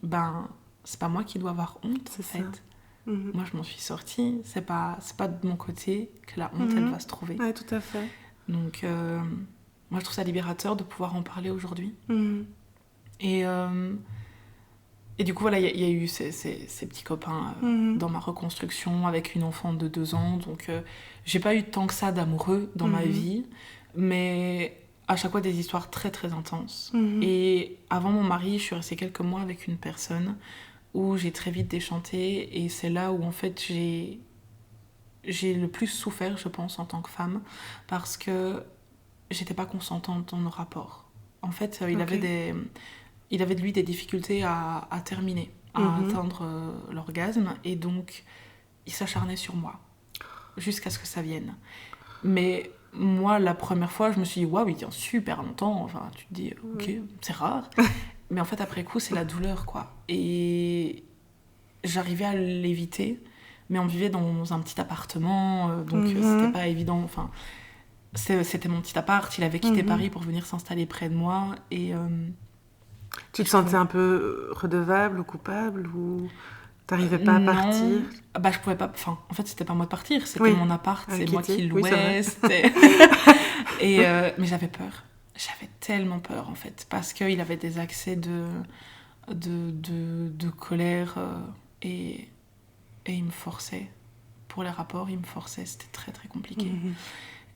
c'est pas moi qui dois avoir honte, en fait. Moi, je m'en suis sortie. C'est pas de mon côté que la honte, elle va se trouver. Ouais, tout à fait. Donc, moi, je trouve ça libérateur de pouvoir en parler aujourd'hui. Et du coup, voilà, il y a eu ces petits copains dans ma reconstruction avec une enfant de 2 ans. Donc, j'ai pas eu tant que ça d'amoureux dans ma vie, mais à chaque fois des histoires très, très intenses. Et avant mon mari, je suis restée quelques mois avec une personne où j'ai très vite déchanté. Et c'est là où, en fait, j'ai le plus souffert, je pense, en tant que femme, parce que j'étais pas consentante dans nos rapports. En fait, il avait de lui des difficultés à terminer, à atteindre l'orgasme, et donc il s'acharnait sur moi jusqu'à ce que ça vienne. Mais moi, la première fois, je me suis dit, waouh, il tient super longtemps. Enfin, tu te dis, ok, c'est rare. Mais en fait, après coup, c'est la douleur, quoi. Et j'arrivais à l'éviter, mais on vivait dans un petit appartement, donc c'était pas évident. Enfin, c'était mon petit appart. Il avait quitté Paris pour venir s'installer près de moi, et... Tu te sentais un peu redevable ou coupable, ou t'arrivais pas à partir? Je pouvais pas... Enfin, en fait, c'était pas moi de partir, c'était mon appart, c'est moi qui louais. Mais j'avais peur. J'avais tellement peur, en fait, parce qu'il avait des accès de colère, et il me forçait. Pour les rapports, il me forçait, c'était très, très compliqué.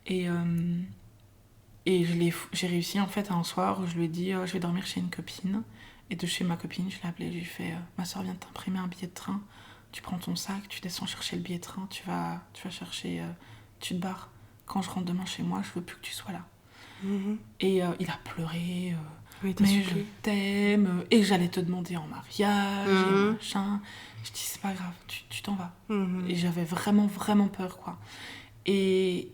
Et j'ai réussi, en fait, un soir où je lui ai dit je vais dormir chez une copine. Et de chez ma copine, je l'ai appelée, je lui ai fait ma soeur vient de t'imprimer un billet de train, tu prends ton sac, tu descends chercher le billet de train, tu vas chercher, tu te barres. Quand je rentre demain chez moi, je veux plus que tu sois là. Et il a pleuré. Oui, Mais je t'aime, et j'allais te demander en mariage, et machin. Je dis, c'est pas grave, tu t'en vas. Et j'avais vraiment, vraiment peur, quoi. Et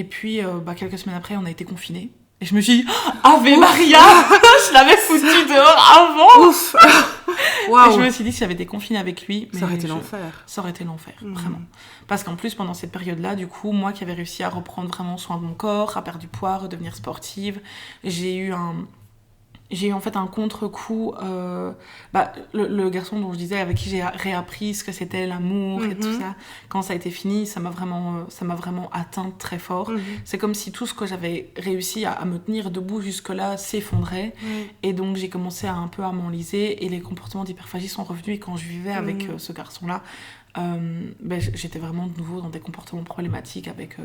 puis, quelques semaines après, on a été confinés. Et je me suis dit, Ave Maria. Je l'avais foutu dehors avant. Ouf. Wow. Et je me suis dit, si j'avais été confinée avec lui... Ça aurait été l'enfer. Ça aurait été l'enfer, vraiment. Parce qu'en plus, pendant cette période-là, du coup, moi qui avais réussi à reprendre vraiment soin de mon corps, à perdre du poids, redevenir sportive, j'ai eu en fait un contre-coup. Le garçon dont je disais, avec qui j'ai réappris ce que c'était l'amour et tout ça, quand ça a été fini, ça m'a vraiment atteinte très fort. C'est comme si tout ce que j'avais réussi à me tenir debout jusque-là s'effondrait. Et donc j'ai commencé un peu à m'enliser et les comportements d'hyperphagie sont revenus. Et quand je vivais avec ce garçon-là, j'étais vraiment de nouveau dans des comportements problématiques avec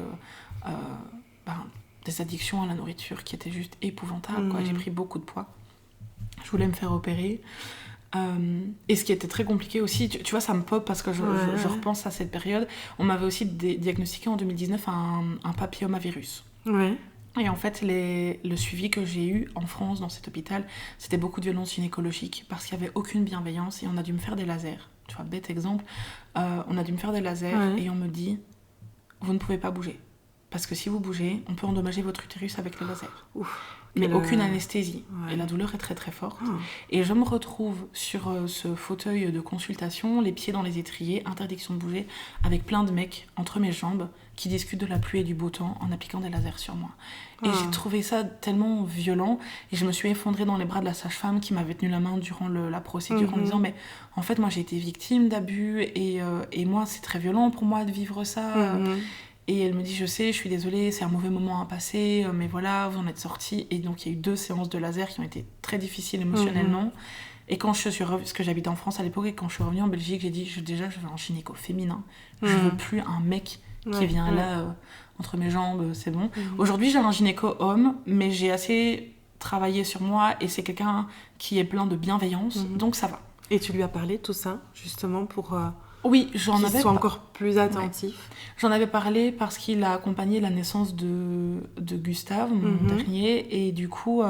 des addictions à la nourriture qui étaient juste épouvantables, quoi. J'ai pris beaucoup de poids. Je voulais me faire opérer. Et ce qui était très compliqué aussi, tu vois, ça me pop parce que je repense à cette période. On m'avait aussi diagnostiqué en 2019 un papillomavirus. Ouais. Et en fait, le suivi que j'ai eu en France dans cet hôpital, c'était beaucoup de violences gynécologiques parce qu'il n'y avait aucune bienveillance et on a dû me faire des lasers. Tu vois, bête exemple. On a dû me faire des lasers et on me dit, vous ne pouvez pas bouger. Parce que si vous bougez, on peut endommager votre utérus avec le laser. Ouf. Mais aucune anesthésie. Ouais. Et la douleur est très très forte. Et je me retrouve sur ce fauteuil de consultation, les pieds dans les étriers, interdiction de bouger, avec plein de mecs entre mes jambes qui discutent de la pluie et du beau temps en appliquant des lasers sur moi. Et j'ai trouvé ça tellement violent. Et je me suis effondrée dans les bras de la sage-femme qui m'avait tenu la main durant la procédure en me disant, mais en fait, moi j'ai été victime d'abus et moi c'est très violent pour moi de vivre ça. Et elle me dit, je sais, je suis désolée, c'est un mauvais moment à passer, mais voilà, vous en êtes sortis. Et donc, il y a eu 2 séances de laser qui ont été très difficiles émotionnellement. Et quand je suis revenue, parce que j'habitais en France à l'époque, et quand je suis revenue en Belgique, j'ai dit, déjà, je veux un gynéco féminin. Je veux plus un mec qui vient là, entre mes jambes, c'est bon. Aujourd'hui, j'ai un gynéco homme, mais j'ai assez travaillé sur moi, et c'est quelqu'un qui est plein de bienveillance, donc ça va. Et tu lui as parlé de tout ça, justement, pour... Oui, j'en avais... soit encore plus attentif. Ouais. J'en avais parlé parce qu'il a accompagné la naissance de Gustave, mon dernier, et du coup...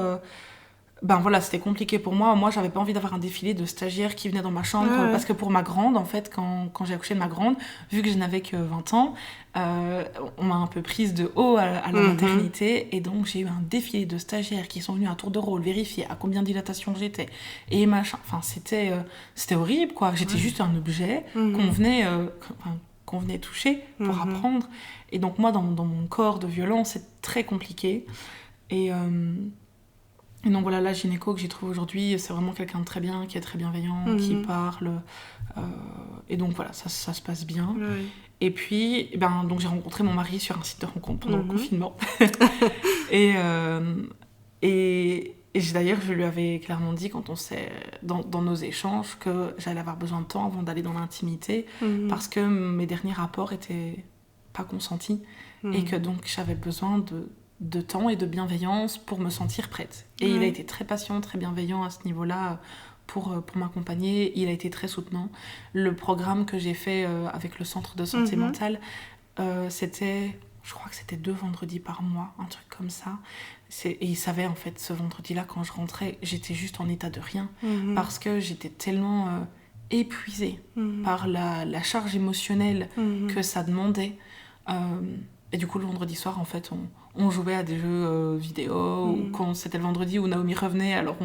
voilà, c'était compliqué pour moi. Moi, j'avais pas envie d'avoir un défilé de stagiaires qui venaient dans ma chambre. Parce que pour ma grande, en fait, quand j'ai accouché de ma grande, vu que je n'avais que 20 ans, on m'a un peu prise de haut à la maternité. Et donc, j'ai eu un défilé de stagiaires qui sont venus à tour de rôle vérifier à combien de dilatation j'étais. Et machin. Enfin, c'était horrible, quoi. J'étais juste un objet qu'on venait toucher pour apprendre. Et donc, moi, dans mon corps de violence, c'est très compliqué. Et donc voilà, la gynéco que j'ai trouvée aujourd'hui, c'est vraiment quelqu'un de très bien, qui est très bienveillant, qui parle. Et donc voilà, ça se passe bien. Oui. Et puis, donc j'ai rencontré mon mari sur un site de rencontre pendant le confinement. et d'ailleurs, je lui avais clairement dit, quand on s'est dans nos échanges, que j'allais avoir besoin de temps avant d'aller dans l'intimité, parce que mes derniers rapports étaient pas consentis, et que donc j'avais besoin de temps et de bienveillance pour me sentir prête. Et il a été très patient, très bienveillant à ce niveau-là pour m'accompagner. Il a été très soutenant. Le programme que j'ai fait avec le centre de santé mentale, c'était, je crois que c'était 2 vendredis par mois, un truc comme ça. Et il savait, en fait, ce vendredi-là, quand je rentrais, j'étais juste en état de rien, parce que j'étais tellement épuisée par la charge émotionnelle que ça demandait. Et du coup, le vendredi soir, en fait, on jouait à des jeux vidéo, ou quand c'était le vendredi où Naomi revenait, alors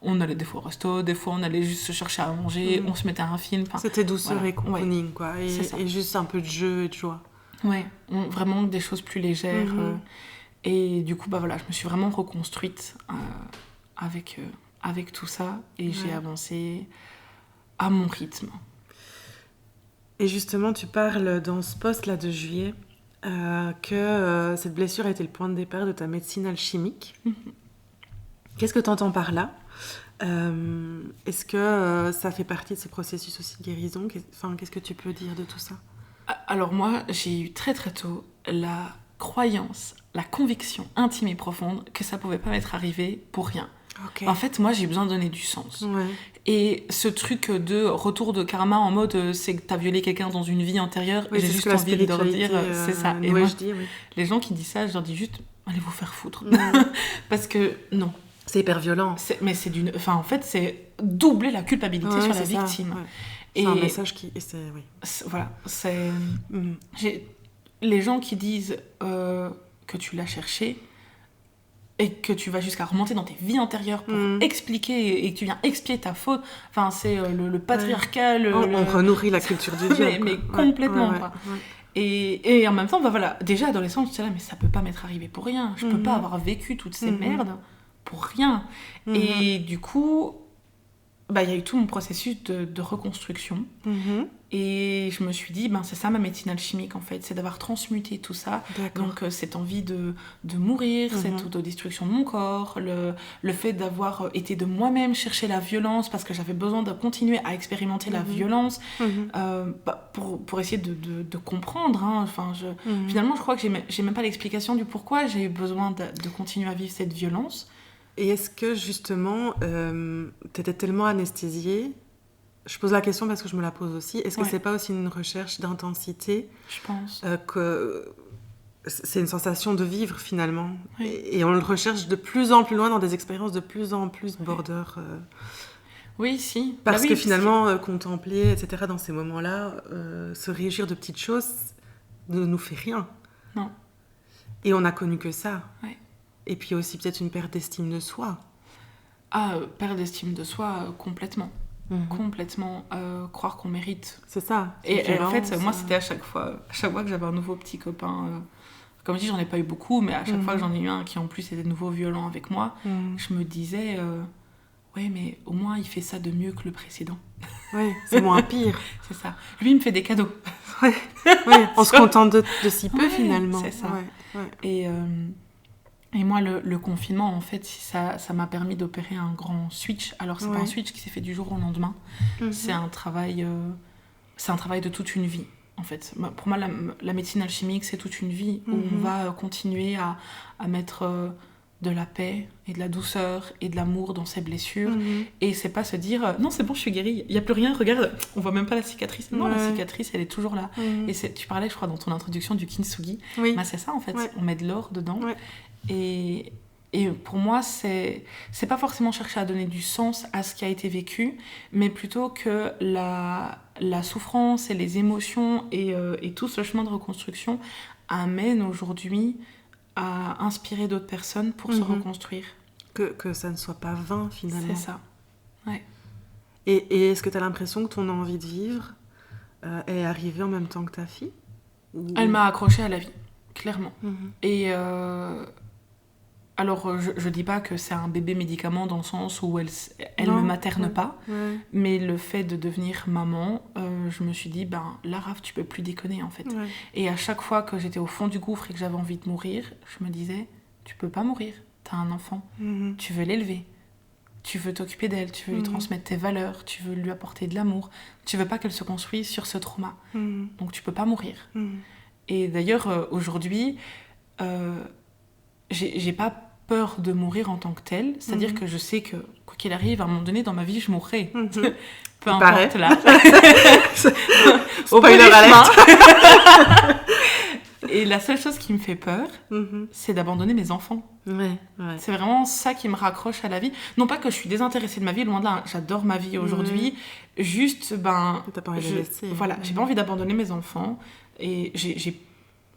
on allait des fois au resto, des fois on allait juste se chercher à manger, on se mettait à un film. C'était douceur et cocooning, quoi. Et juste un peu de jeu et de joie. Ouais, vraiment des choses plus légères. Et du coup, je me suis vraiment reconstruite avec tout ça, et j'ai avancé à mon rythme. Et justement, tu parles dans ce post-là de juillet, que cette blessure a été le point de départ de ta médecine alchimique. Qu'est-ce que tu entends par là ? Est-ce que ça fait partie de ce processus aussi de guérison ? Qu'est-ce que tu peux dire de tout ça ? Alors moi, j'ai eu très très tôt la croyance, la conviction intime et profonde que ça pouvait pas m'être arrivé pour rien. Ok. En fait, moi, j'ai besoin de donner du sens. Ouais. Et ce truc de retour de karma en mode c'est que t'as violé quelqu'un dans une vie antérieure, Oui, j'ai c'est juste ce que la envie de leur dire spiritualité, c'est ça. Et ouais, moi, je dis, oui. les gens qui disent ça, je leur dis juste allez vous faire foutre. Mm. Parce que non. C'est hyper violent. Mais c'est d'une. Enfin, en fait, c'est doubler la culpabilité Ouais, sur la c'est ça, victime. ouais. Et C'est un message qui... Oui. voilà, c'est. Mm. Les gens qui disent que tu l'as cherché et que tu vas jusqu'à remonter dans tes vies antérieures pour expliquer et que tu viens expier ta faute, enfin, c'est le patriarcal. Ouais. On renourrit la culture du viol. mais complètement, ouais, quoi. Ouais. Et en même temps, bah voilà, déjà adolescente, j'étais là, mais ça peut pas m'être arrivé pour rien. Je peux pas avoir vécu toutes ces merdes pour rien. Et du coup, bah, y a eu tout mon processus de reconstruction. Et je me suis dit, ben, c'est ça ma médecine alchimique en fait, c'est d'avoir transmuté tout ça. D'accord. Donc cette envie de mourir, cette autodestruction de mon corps, le fait d'avoir été de moi-même chercher la violence parce que j'avais besoin de continuer à expérimenter la violence bah, pour essayer de comprendre. Hein. Enfin, finalement, je crois que j'ai même pas l'explication du pourquoi j'ai eu besoin de continuer à vivre cette violence. Et est-ce que justement, t'étais tellement anesthésiée? Je pose la question parce que je me la pose aussi. Est-ce que c'est pas aussi une recherche d'intensité? Je pense. Que c'est une sensation de vivre finalement. Oui. Et on le recherche de plus en plus loin dans des expériences de plus en plus border. Oui, si. Parce que finalement, contempler, etc., dans ces moments-là, se réjouir de petites choses ne nous fait rien. Non. Et on n'a connu que ça. Ouais. Et puis aussi peut-être une perte d'estime de soi. Ah, perte d'estime de soi, complètement. Complètement. Croire qu'on mérite. C'est ça. Et en fait, moi, c'était à chaque fois que j'avais un nouveau petit copain, comme je dis, j'en ai pas eu beaucoup, mais à chaque fois que j'en ai eu un qui en plus était de nouveau violent avec moi, je me disais, ouais, mais au moins il fait ça de mieux que le précédent. Ouais, c'est moins pire. C'est ça. Lui, il me fait des cadeaux. Ouais, on se contente de si peu finalement. C'est ça. Ouais. Et moi, le confinement, en fait, ça m'a permis d'opérer un grand switch. Alors, c'est pas un switch qui s'est fait du jour au lendemain. C'est un travail de toute une vie, en fait. Pour moi, la médecine alchimique, c'est toute une vie où on va continuer à mettre de la paix et de la douceur et de l'amour dans ses blessures. Et c'est pas se dire non, c'est bon, je suis guérie, il y a plus rien, regarde, on voit même pas la cicatrice. Non, la cicatrice, elle est toujours là. Et tu parlais, je crois, dans ton introduction du kintsugi. Bah, c'est ça, en fait. On met de l'or dedans. Et pour moi, c'est pas forcément chercher à donner du sens à ce qui a été vécu, mais plutôt que la souffrance et les émotions et tout ce chemin de reconstruction amène aujourd'hui à inspirer d'autres personnes pour se reconstruire. Que ça ne soit pas vain, finalement. C'est ça, ouais. Et est-ce que tu as l'impression que ton envie de vivre est arrivée en même temps que ta fille? Elle m'a accrochée à la vie, clairement. Et alors, je dis pas que c'est un bébé médicament dans le sens où elle me materne pas, mais le fait de devenir maman, je me suis dit, ben là, Raph, tu peux plus déconner en fait. Et à chaque fois que j'étais au fond du gouffre et que j'avais envie de mourir, je me disais, tu peux pas mourir, t'as un enfant, tu veux l'élever, tu veux t'occuper d'elle, tu veux lui transmettre tes valeurs, tu veux lui apporter de l'amour, tu veux pas qu'elle se construise sur ce trauma, donc tu peux pas mourir. Et d'ailleurs, aujourd'hui, j'ai pas peur de mourir en tant que telle, c'est-à-dire que je sais que quoi qu'il arrive, à un moment donné dans ma vie, je mourrai. Peu importe là. Spoiler alert. Et la seule chose qui me fait peur, c'est d'abandonner mes enfants. C'est vraiment ça qui me raccroche à la vie. Non pas que je suis désintéressée de ma vie, loin de là, j'adore ma vie aujourd'hui. Juste, t'as pas envie de laisser. Voilà, j'ai pas envie d'abandonner mes enfants. Et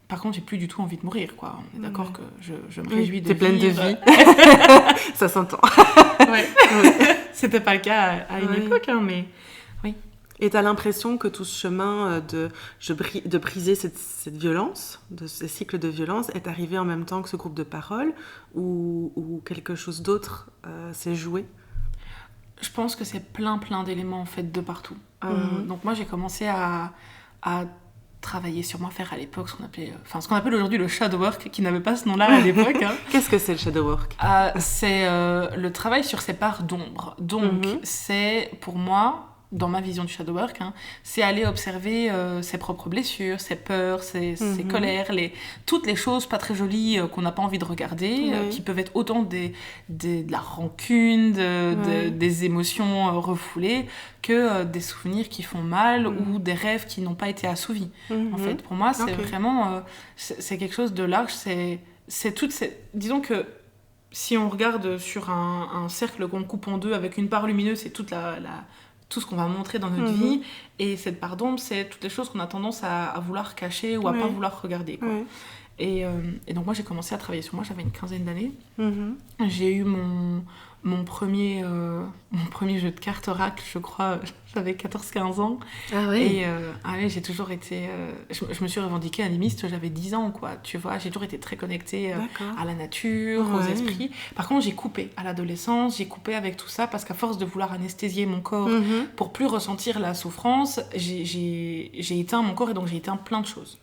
par contre, j'ai plus du tout envie de mourir, quoi. On est d'accord que je me réjouis de vivre. T'es pleine de vie. Ça s'entend. C'était pas le cas à une époque, hein, mais oui. Et t'as l'impression que tout ce chemin de briser cette violence, de ces cycles de violence, est arrivé en même temps que ce groupe de parole, ou quelque chose d'autre s'est joué? Je pense que c'est plein d'éléments, en fait, de partout. Donc moi, j'ai commencé à travailler sur moi, faire à l'époque ce qu'on appelle aujourd'hui le shadow work, qui n'avait pas ce nom-là à l'époque. Hein. Qu'est-ce que c'est le shadow work? C'est le travail sur ses parts d'ombre. Donc, c'est pour moi dans ma vision du shadow work, c'est aller observer ses propres blessures, ses peurs, ses colères, toutes les choses pas très jolies qu'on n'a pas envie de regarder, qui peuvent être autant de la rancune, des émotions refoulées, que des souvenirs qui font mal ou des rêves qui n'ont pas été assouvis. En fait, pour moi, c'est vraiment... c'est quelque chose de large, c'est toutes ces... Disons que si on regarde sur un cercle qu'on coupe en deux avec une part lumineuse, c'est tout ce qu'on va montrer dans notre vie, et cette part d'ombre, c'est toutes les choses qu'on a tendance à vouloir cacher ou à pas vouloir regarder, quoi. Et donc moi j'ai commencé à travailler sur moi, j'avais une 15aine d'années. J'ai eu mon premier jeu de cartes Oracle, je crois, j'avais 14-15 ans. Ah oui. Et j'ai toujours été... je me suis revendiquée animiste, j'avais 10 ans, quoi, tu vois. J'ai toujours été très connectée à la nature, aux esprits. Par contre, j'ai coupé à l'adolescence, j'ai coupé avec tout ça, parce qu'à force de vouloir anesthésier mon corps pour plus ressentir la souffrance, j'ai éteint mon corps, et donc j'ai éteint plein de choses.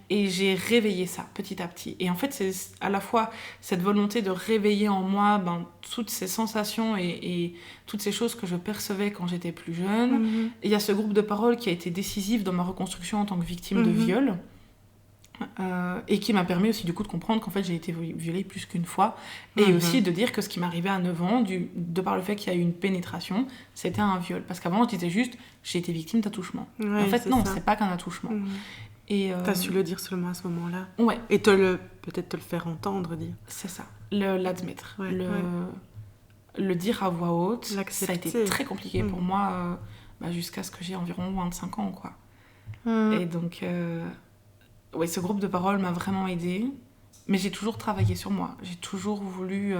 Et j'ai réveillé ça, petit à petit. Et en fait, c'est à la fois cette volonté de réveiller en moi toutes ces sensations et toutes ces choses que je percevais quand j'étais plus jeune. Il y a ce groupe de parole qui a été décisif dans ma reconstruction en tant que victime de viol, et qui m'a permis aussi du coup de comprendre qu'en fait j'ai été violée plus qu'une fois, et aussi de dire que ce qui m'arrivait à 9 ans, de par le fait qu'il y a eu une pénétration, c'était un viol. Parce qu'avant je disais juste j'ai été victime d'attouchement. En fait non, c'est pas qu'un attouchement. T'as su le dire seulement à ce moment-là. Ouais. Et peut-être te le faire entendre dire. C'est ça, l'admettre, le dire à voix haute. Ça a été très compliqué pour moi, jusqu'à ce que j'ai environ 25 ans, quoi. Et donc ce groupe de parole m'a vraiment aidée, mais j'ai toujours travaillé sur moi, j'ai toujours voulu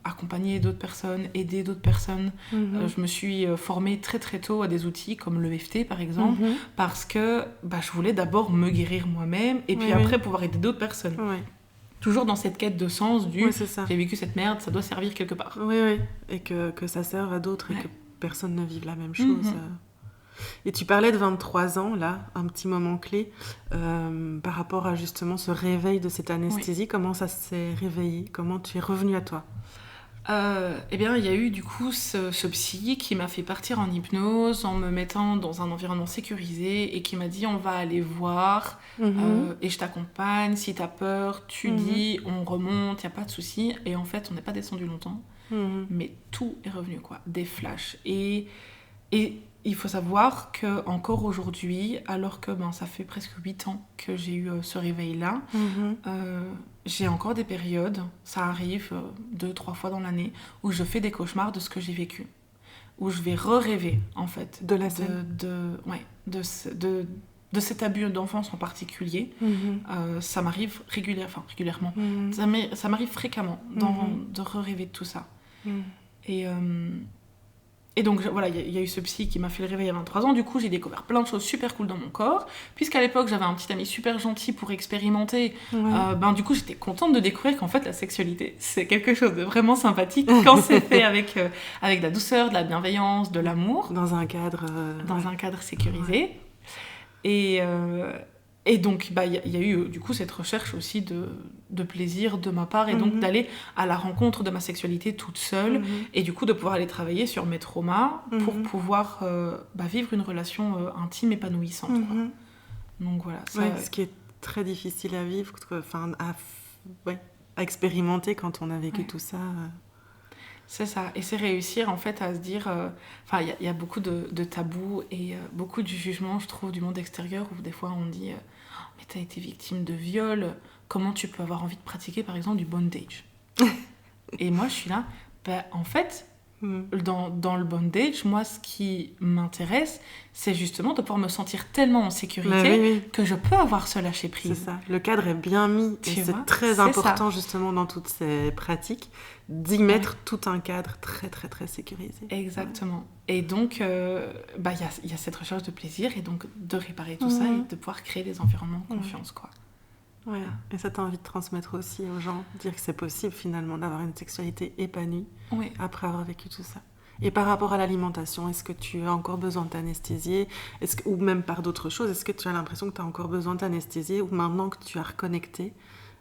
accompagner d'autres personnes, aider d'autres personnes. Je me suis formée très très tôt à des outils comme l'EFT par exemple, parce que je voulais d'abord me guérir moi-même, et puis après pouvoir aider d'autres personnes. Toujours dans cette quête de sens j'ai vécu cette merde, ça doit servir quelque part. Et que ça serve à d'autres, et que personne ne vive la même chose. Et tu parlais de 23 ans, là, un petit moment clé, par rapport à justement ce réveil de cette anesthésie. Comment ça s'est réveillé? Comment tu es revenue à toi? Eh bien, il y a eu du coup ce psy qui m'a fait partir en hypnose en me mettant dans un environnement sécurisé, et qui m'a dit on va aller voir et je t'accompagne, si t'as peur tu dis, on remonte, y a pas de souci. Et en fait on n'est pas descendu longtemps, mais tout est revenu, quoi, des flashs. Et il faut savoir qu'encore aujourd'hui, alors que ça fait presque 8 ans que j'ai eu ce réveil-là, j'ai encore des périodes, ça arrive 2-3 fois dans l'année, où je fais des cauchemars de ce que j'ai vécu. Où je vais re-rêver, en fait. De la scène. De cet abus d'enfance en particulier. Ça m'arrive régulièrement. Ça m'arrive fréquemment de re-rêver de tout ça. Et donc voilà, il y a eu ce psy qui m'a fait le réveil à 23 ans. Du coup, j'ai découvert plein de choses super cool dans mon corps. Puisqu'à l'époque, j'avais un petit ami super gentil pour expérimenter, du coup, j'étais contente de découvrir qu'en fait, la sexualité, c'est quelque chose de vraiment sympathique quand c'est fait avec de la douceur, de la bienveillance, de l'amour. Dans un cadre... Dans un cadre sécurisé. Et donc, il y a eu du coup cette recherche aussi de plaisir de ma part, et donc d'aller à la rencontre de ma sexualité toute seule, et du coup de pouvoir aller travailler sur mes traumas pour pouvoir vivre une relation intime épanouissante. Quoi. Donc voilà. Ce qui est très difficile à vivre, à expérimenter quand on a vécu tout ça. C'est ça, et c'est réussir en fait à se dire... il y a beaucoup de tabous et beaucoup de jugements, je trouve, du monde extérieur, où des fois on dit mais t'as été victime de viol, comment tu peux avoir envie de pratiquer par exemple du bondage? Et moi je suis là, en fait, dans le bondage, moi ce qui m'intéresse, c'est justement de pouvoir me sentir tellement en sécurité que je peux avoir ce lâcher prise. C'est ça, le cadre est bien mis, et c'est très important justement dans toutes ces pratiques d'y mettre tout un cadre très très très sécurisé. Exactement. Et donc y a cette recherche de plaisir, et donc de réparer tout ça, et de pouvoir créer des environnements de confiance, quoi. Ouais. Et ça, t'as envie de transmettre aussi aux gens, dire que c'est possible finalement d'avoir une sexualité épanouie après avoir vécu tout ça. Et par rapport à l'alimentation, est-ce que tu as encore besoin de t'anesthésier, ou même par d'autres choses, est-ce que tu as l'impression que tu as encore besoin de t'anesthésier, ou maintenant que tu as reconnecté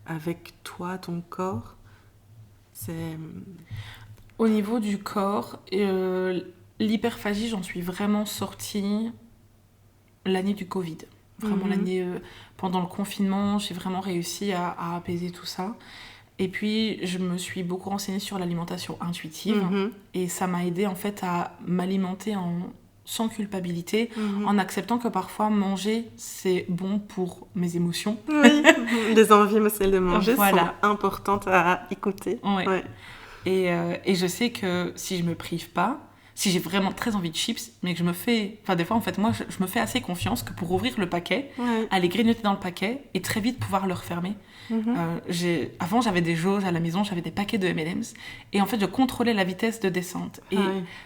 avec toi, ton corps, c'est... Au niveau du corps, l'hyperphagie, j'en suis vraiment sortie l'année du Covid. Vraiment l'année pendant le confinement, j'ai vraiment réussi à apaiser tout ça. Et puis, je me suis beaucoup renseignée sur l'alimentation intuitive. Et ça m'a aidée, en fait, à m'alimenter sans culpabilité, en acceptant que parfois, manger, c'est bon pour mes émotions. Oui, les envies émotionnelles de manger Voilà. sont importantes à écouter. Ouais. Et je sais que si je me prive pas, si j'ai vraiment très envie de chips, mais que je me fais... Enfin, des fois, en fait, moi, je me fais assez confiance que pour ouvrir le paquet, aller grignoter dans le paquet et très vite pouvoir le refermer. Avant, j'avais des jauges à la maison, j'avais des paquets de M&M's. Et en fait, je contrôlais la vitesse de descente. Et,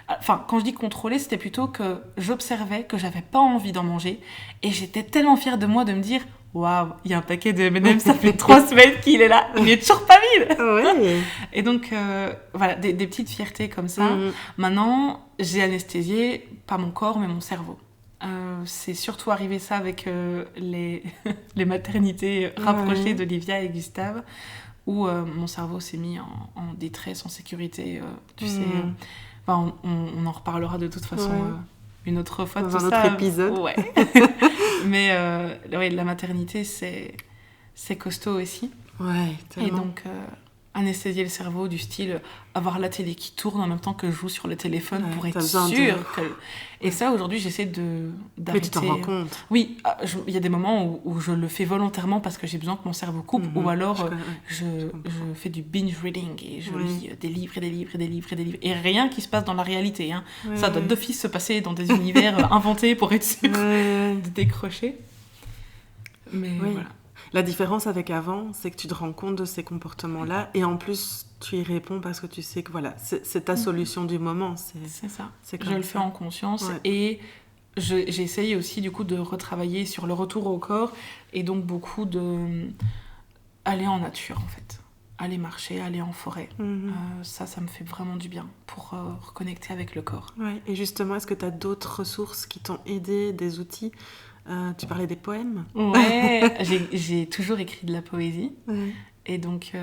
enfin, quand je dis contrôler, c'était plutôt que j'observais que j'avais pas envie d'en manger. Et j'étais tellement fière de moi de me dire... Waouh, il y a un paquet de M&M's, ça fait 3 semaines qu'il est là, il est toujours pas vide. Ouais. Et donc, voilà, des petites fiertés comme ça. Maintenant, j'ai anesthésié, pas mon corps, mais mon cerveau. C'est surtout arrivé ça avec les maternités rapprochées d'Olivia et Gustave, où mon cerveau s'est mis en détresse, en sécurité. Tu sais, on en reparlera de toute façon une autre fois de dans tout un ça. autre épisode. Ouais. Mais la maternité, c'est costaud aussi. Ouais, tellement. Et donc, anesthésier le cerveau du style avoir la télé qui tourne en même temps que je joue sur le téléphone pour être sûre que... Et ça, aujourd'hui, j'essaie d'arrêter. Mais tu t'en rends compte. Oui, il y a des moments où je le fais volontairement parce que j'ai besoin que mon cerveau coupe, ou alors je fais du binge reading et je lis des livres et des livres et des livres et des livres. Et rien qui se passe dans la réalité. Hein. Ça doit d'office se passer dans des univers inventés pour être sûr de décrocher. Mais voilà. La différence avec avant, c'est que tu te rends compte de ces comportements-là et en plus, tu y réponds parce que tu sais que voilà, c'est ta solution du moment. C'est ça. C'est je le fais en conscience et j'ai essayé aussi du coup de retravailler sur le retour au corps et donc beaucoup de aller en nature en fait. Aller marcher, aller en forêt. Ça me fait vraiment du bien pour reconnecter avec le corps. Ouais. Et justement, est-ce que tu as d'autres ressources qui t'ont aidé, des outils ? Tu parlais des poèmes ? Ouais, j'ai toujours écrit de la poésie. Et donc,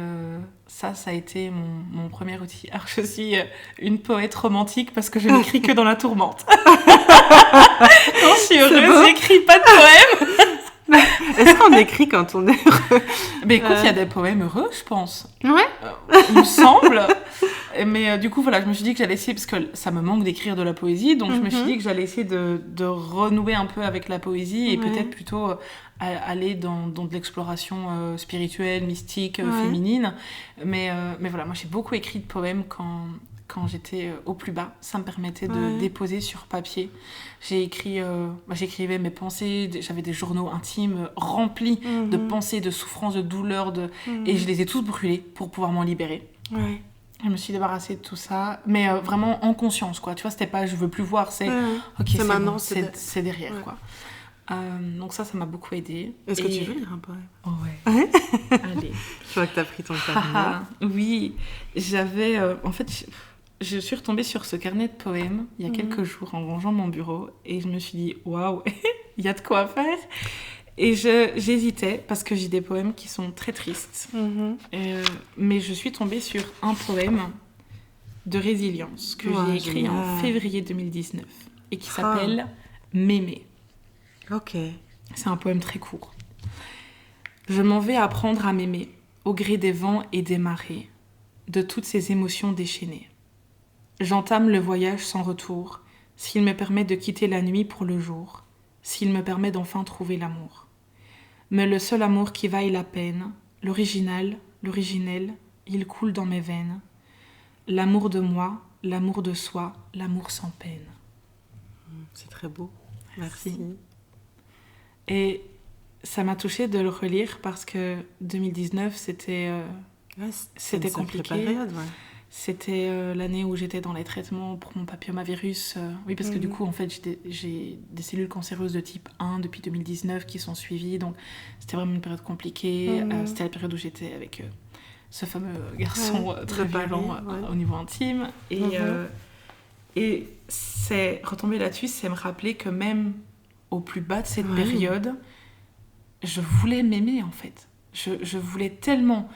ça a été mon premier outil. Alors, je suis une poète romantique parce que je n'écris que dans la tourmente. Quand je suis heureuse, j'écris pas de poèmes. Est-ce qu'on écrit quand on est heureux ? Mais écoute, il y a des poèmes heureux, je pense. Ouais. Il me semble. Mais du coup, voilà, je me suis dit que j'allais essayer, parce que ça me manque d'écrire de la poésie, donc je me suis dit que j'allais essayer de renouer un peu avec la poésie et peut-être plutôt aller dans de l'exploration spirituelle, mystique, féminine. Mais voilà, moi j'ai beaucoup écrit de poèmes quand j'étais au plus bas. Ça me permettait de déposer sur papier. J'écrivais mes pensées, j'avais des journaux intimes remplis de pensées, de souffrances, de douleurs, et je les ai tous brûlés pour pouvoir m'en libérer. Ouais. Je me suis débarrassée de tout ça, mais vraiment en conscience, quoi. Tu vois, c'était pas je veux plus voir, c'est ok, c'est maintenant, bon, c'est derrière, quoi. Donc ça m'a beaucoup aidée. Est-ce que tu veux lire un poème ? Oh ouais. Allez. Je vois que t'as pris ton carnet. Oui, j'avais... en fait, je suis retombée sur ce carnet de poèmes il y a quelques jours en rangeant mon bureau et je me suis dit, waouh, il y a de quoi faire. Et j'hésitais parce que j'ai des poèmes qui sont très tristes. Mais je suis tombée sur un poème de résilience que j'ai écrit en février 2019 et qui s'appelle M'aimer. Ok. C'est un poème très court. Je m'en vais apprendre à m'aimer au gré des vents et des marées, de toutes ces émotions déchaînées. J'entame le voyage sans retour, s'il me permet de quitter la nuit pour le jour, s'il me permet d'enfin trouver l'amour. Mais le seul amour qui vaille la peine, l'original, l'originel, il coule dans mes veines. L'amour de moi, l'amour de soi, l'amour sans peine. C'est très beau. Merci. Et ça m'a touchée de le relire parce que 2019, c'était compliqué. Période, C'était l'année où j'étais dans les traitements pour mon papillomavirus. Oui, parce que du coup, en fait, j'ai des cellules cancéreuses de type 1 depuis 2019 qui sont suivies. Donc, c'était vraiment une période compliquée. C'était la période où j'étais avec ce fameux garçon très violent au niveau intime. Et c'est retomber là-dessus, c'est me rappeler que même au plus bas de cette période, je voulais m'aimer, en fait. Je voulais tellement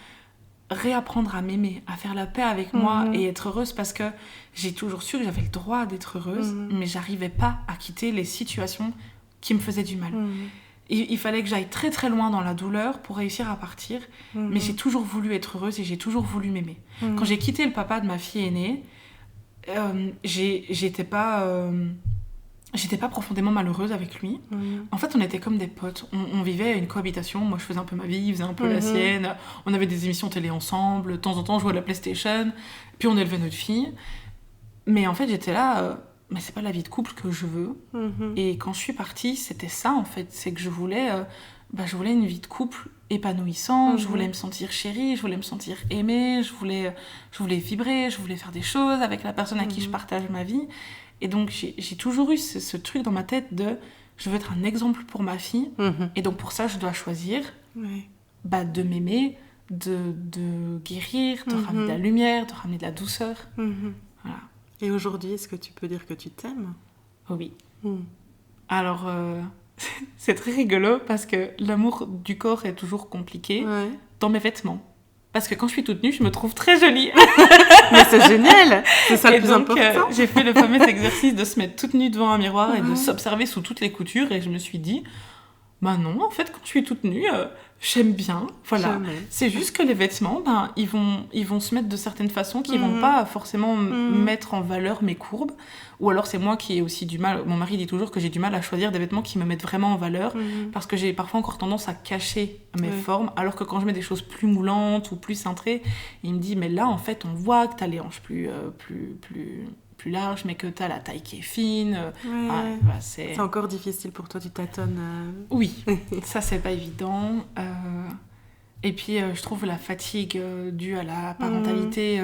réapprendre à m'aimer, à faire la paix avec moi et être heureuse, parce que j'ai toujours su que j'avais le droit d'être heureuse, mais j'arrivais pas à quitter les situations qui me faisaient du mal. Et il fallait que j'aille très très loin dans la douleur pour réussir à partir, mais j'ai toujours voulu être heureuse et j'ai toujours voulu m'aimer. Quand j'ai quitté le papa de ma fille aînée, j'étais pas profondément malheureuse avec lui. En fait, on était comme des potes. On vivait une cohabitation. Moi, je faisais un peu ma vie, il faisait un peu la sienne. On avait des émissions télé ensemble. De temps en temps, on jouait à la PlayStation. Puis on élevait notre fille. Mais en fait, j'étais là... mais c'est pas la vie de couple que je veux. Et quand je suis partie, c'était ça, en fait. C'est que je voulais une vie de couple épanouissante. Je voulais me sentir chérie. Je voulais me sentir aimée. Je voulais vibrer. Je voulais faire des choses avec la personne à qui je partage ma vie. Et donc, j'ai toujours eu ce truc dans ma tête de... je veux être un exemple pour ma fille. Et donc, pour ça, je dois choisir de m'aimer, de guérir, de ramener de la lumière, de ramener de la douceur. Voilà. Et aujourd'hui, est-ce que tu peux dire que tu t'aimes ? Oh oui. Alors, c'est très rigolo parce que l'amour du corps est toujours compliqué dans mes vêtements. Parce que quand je suis toute nue, je me trouve très jolie. Mais c'est génial, c'est ça le plus important. J'ai fait le fameux exercice de se mettre toute nue devant un miroir et de s'observer sous toutes les coutures. Et je me suis dit, non, en fait, quand je suis toute nue, j'aime bien. Voilà. Jamais. C'est juste que les vêtements, ils vont se mettre de certaines façons qui vont pas forcément mettre en valeur mes courbes. Ou alors c'est moi qui ai aussi du mal. Mon mari dit toujours que j'ai du mal à choisir des vêtements qui me mettent vraiment en valeur parce que j'ai parfois encore tendance à cacher mes formes. Alors que quand je mets des choses plus moulantes ou plus cintrées, il me dit mais là en fait on voit que t'as les hanches plus larges, mais que t'as la taille qui est fine. C'est encore difficile pour toi, tu tâtonnes. Oui, ça c'est pas évident. Et puis je trouve la fatigue due à la parentalité,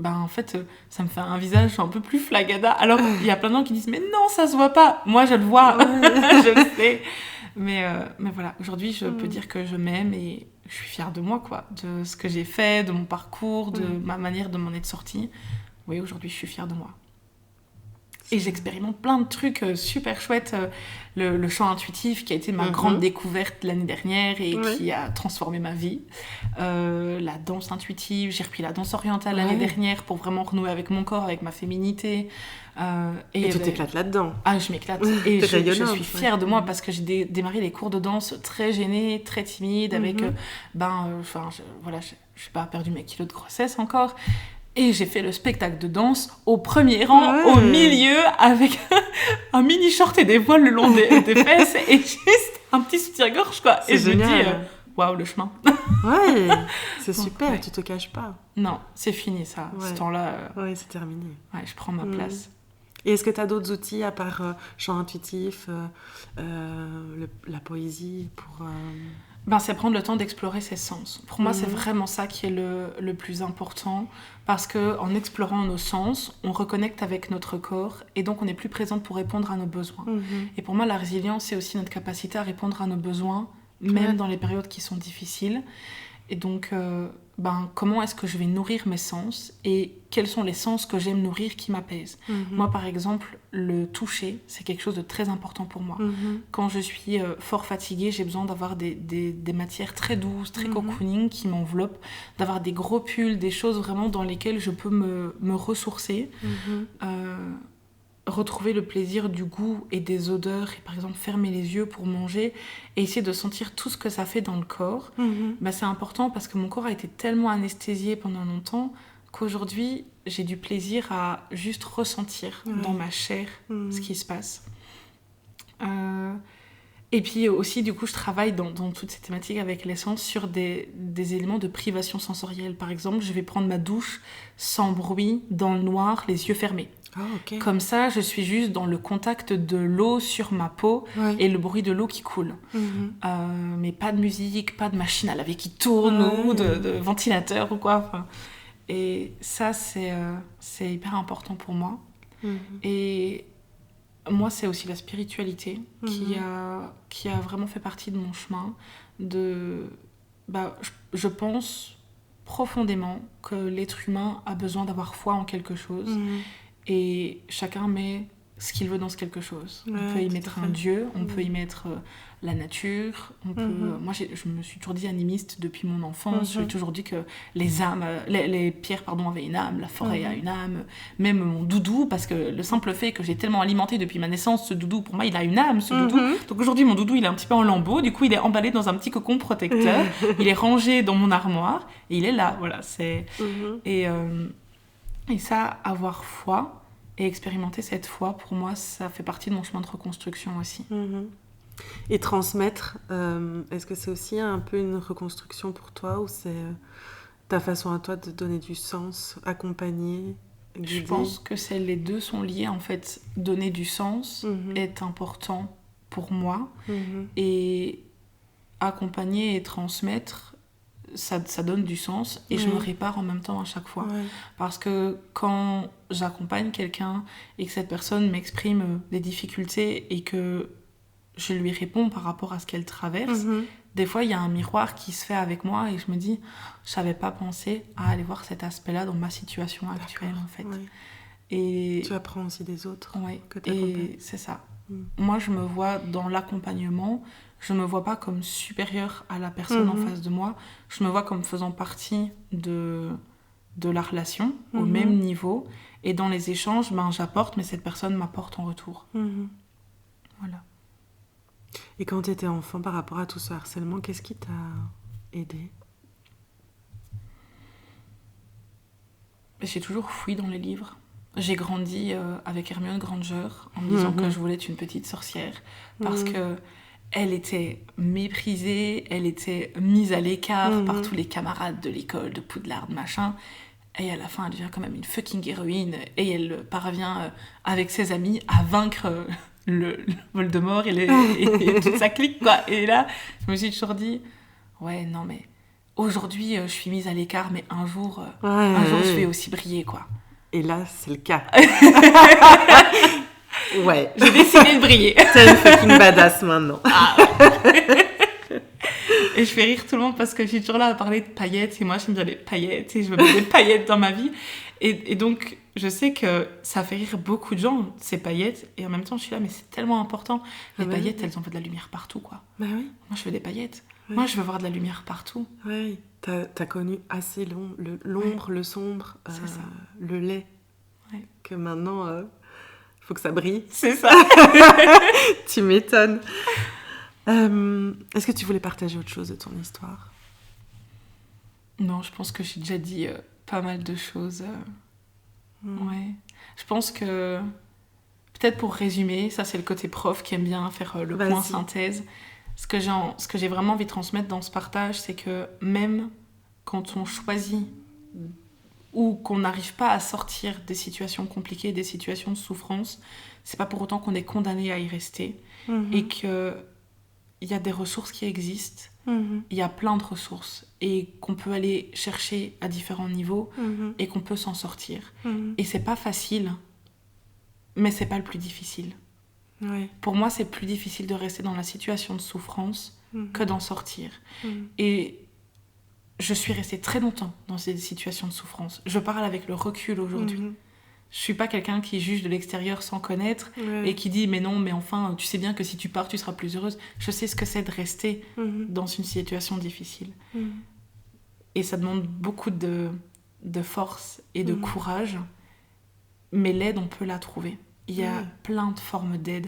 en fait ça me fait un visage un peu plus flagada. Alors il y a plein de gens qui disent mais non ça se voit pas. Moi je le vois, je le sais. Mais voilà, aujourd'hui je peux dire que je m'aime et je suis fière de moi quoi, de ce que j'ai fait, de mon parcours, de ma manière de m'en être sortie. Oui, aujourd'hui je suis fière de moi. Et j'expérimente plein de trucs super chouettes. Le chant intuitif qui a été ma grande découverte l'année dernière et qui a transformé ma vie. La danse intuitive, j'ai repris la danse orientale l'année dernière pour vraiment renouer avec mon corps, avec ma féminité. Et tu t'éclates là-dedans. Ah, je m'éclate. Et je suis fière de moi parce que j'ai démarré les cours de danse très gênée, très timide, avec... je n'ai pas perdu mes kilos de grossesse encore. Et j'ai fait le spectacle de danse au premier rang, au milieu, avec un mini short et des voiles le long des fesses et juste un petit soutien-gorge, quoi. C'est génial. Je me dis, waouh, le chemin. Ouais, c'est super, tu te caches pas. Non, c'est fini ça, ce temps-là. Ouais, c'est terminé. Ouais, je prends ma place. Et est-ce que tu as d'autres outils à part chant intuitif, la poésie pour... c'est prendre le temps d'explorer ses sens. Pour moi, c'est vraiment ça qui est le plus important. Parce qu'en explorant nos sens, on reconnecte avec notre corps et donc on est plus présente pour répondre à nos besoins. Et pour moi, la résilience, c'est aussi notre capacité à répondre à nos besoins, même dans les périodes qui sont difficiles. Et donc, comment est-ce que je vais nourrir mes sens et quels sont les sens que j'aime nourrir qui m'apaisent. Moi, par exemple, le toucher, c'est quelque chose de très important pour moi. Quand je suis fort fatiguée, j'ai besoin d'avoir des matières très douces, très cocooning qui m'enveloppent, d'avoir des gros pulls, des choses vraiment dans lesquelles je peux me ressourcer. Retrouver le plaisir du goût et des odeurs et par exemple fermer les yeux pour manger et essayer de sentir tout ce que ça fait dans le corps, c'est important parce que mon corps a été tellement anesthésié pendant longtemps qu'aujourd'hui j'ai du plaisir à juste ressentir dans ma chair ce qui se passe. Et puis aussi du coup je travaille dans toutes ces thématiques avec les sens sur des éléments de privation sensorielle. Par exemple, je vais prendre ma douche sans bruit, dans le noir, les yeux fermés. Comme ça, je suis juste dans le contact de l'eau sur ma peau et le bruit de l'eau qui coule. Mais pas de musique, pas de machine à laver qui tourne ou de ventilateur ou quoi. Et ça, c'est hyper important pour moi. Et moi, c'est aussi la spiritualité qui a vraiment fait partie de mon chemin. Je pense profondément que l'être humain a besoin d'avoir foi en quelque chose. Et chacun met ce qu'il veut dans ce quelque chose. Ouais, on peut y tout mettre à un fait. dieu, on peut y mettre la nature, on peut... Moi, je me suis toujours dit animiste depuis mon enfance. Je me suis toujours dit que les pierres avaient une âme, la forêt a une âme, même mon doudou, parce que le simple fait que j'ai tellement alimenté depuis ma naissance ce doudou, pour moi, il a une âme, ce doudou. Donc aujourd'hui, mon doudou, il est un petit peu en lambeaux, du coup, il est emballé dans un petit cocon protecteur, il est rangé dans mon armoire, et il est là, voilà. Et ça, avoir foi et expérimenter cette foi, pour moi, ça fait partie de mon chemin de reconstruction aussi. Et transmettre, est-ce que c'est aussi un peu une reconstruction pour toi, ou c'est ta façon à toi de donner du sens, accompagner, guider? Je pense que les deux sont liés, en fait. Donner du sens est important pour moi, et accompagner et transmettre, ça donne du sens, et je me répare en même temps à chaque fois. Parce que quand j'accompagne quelqu'un et que cette personne m'exprime des difficultés et que je lui réponds par rapport à ce qu'elle traverse, des fois il y a un miroir qui se fait avec moi et je me dis, je savais pas penser à aller voir cet aspect-là dans ma situation actuelle, en fait. Et tu apprends aussi des autres que tu accompagnes. accompagnes. C'est ça. Moi, je me vois dans l'accompagnement, je me vois pas comme supérieure à la personne en face de moi, je me vois comme faisant partie de la relation, au même niveau, et dans les échanges, j'apporte, mais cette personne m'apporte en retour. Voilà. Et quand tu étais enfant, par rapport à tout ce harcèlement, qu'est-ce qui t'a aidé? J'ai toujours fouillé dans les livres. J'ai grandi avec Hermione Granger en me disant que je voulais être une petite sorcière, parce que elle était méprisée, elle était mise à l'écart par tous les camarades de l'école, de Poudlard, machin. Et à la fin, elle devient quand même une fucking héroïne, et elle parvient avec ses amis à vaincre le Voldemort et toute sa clique, quoi. Et là, je me suis toujours dit, ouais, non mais aujourd'hui, je suis mise à l'écart, mais un jour, je vais aussi briller, quoi. Et là, c'est le cas. Ouais. J'ai décidé de briller. T'es une fucking badass maintenant. Et je fais rire tout le monde parce que je suis toujours là à parler de paillettes, et moi j'aime bien les paillettes, et je veux mettre des paillettes dans ma vie. Et donc, je sais que ça fait rire beaucoup de gens, ces paillettes, et en même temps, je suis là, mais c'est tellement important. Les paillettes, elles envoient de la lumière partout, quoi. Bah oui. Moi, je veux des paillettes. Moi, je veux voir de la lumière partout. Oui, t'as connu assez l'ombre, le sombre, le lait, que maintenant, faut que ça brille. C'est ça. Tu m'étonnes. Est-ce que tu voulais partager autre chose de ton histoire? Non, je pense que j'ai déjà dit pas mal de choses. Ouais. Je pense que, peut-être pour résumer, ça c'est le côté prof qui aime bien faire le point synthèse. Ce que j'ai vraiment envie de transmettre dans ce partage, c'est que même quand on choisit ou qu'on n'arrive pas à sortir des situations compliquées, des situations de souffrance, c'est pas pour autant qu'on est condamné à y rester, et que il y a des ressources qui existent, il y a plein de ressources, et qu'on peut aller chercher à différents niveaux, et qu'on peut s'en sortir. Et c'est pas facile, mais c'est pas le plus difficile. Ouais. Pour moi, c'est plus difficile de rester dans la situation de souffrance que d'en sortir. Et je suis restée très longtemps dans ces situations de souffrance. Je parle avec le recul aujourd'hui. Je suis pas quelqu'un qui juge de l'extérieur sans connaître et qui dit mais non, mais enfin, tu sais bien que si tu pars, tu seras plus heureuse. Je sais ce que c'est de rester dans une situation difficile. Et ça demande beaucoup de force et de courage, mais l'aide, on peut la trouver. Il y a plein de formes d'aide.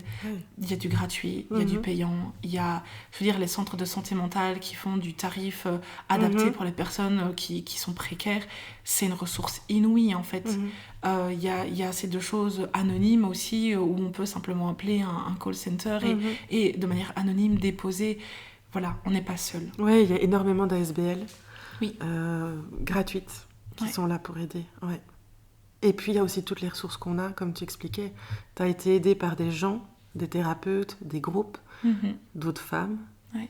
Il y a du gratuit, il y a du payant. Il y a, je veux dire, les centres de santé mentale qui font du tarif adapté pour les personnes qui sont précaires. C'est une ressource inouïe, en fait. Il y a ces deux choses anonymes aussi, où on peut simplement appeler un call center et de manière anonyme déposer. Voilà, on n'est pas seul. Oui, il y a énormément d'ASBL gratuites qui sont là pour aider. Ouais. Et puis, il y a aussi toutes les ressources qu'on a, comme tu expliquais. Tu as été aidée par des gens, des thérapeutes, des groupes, d'autres femmes,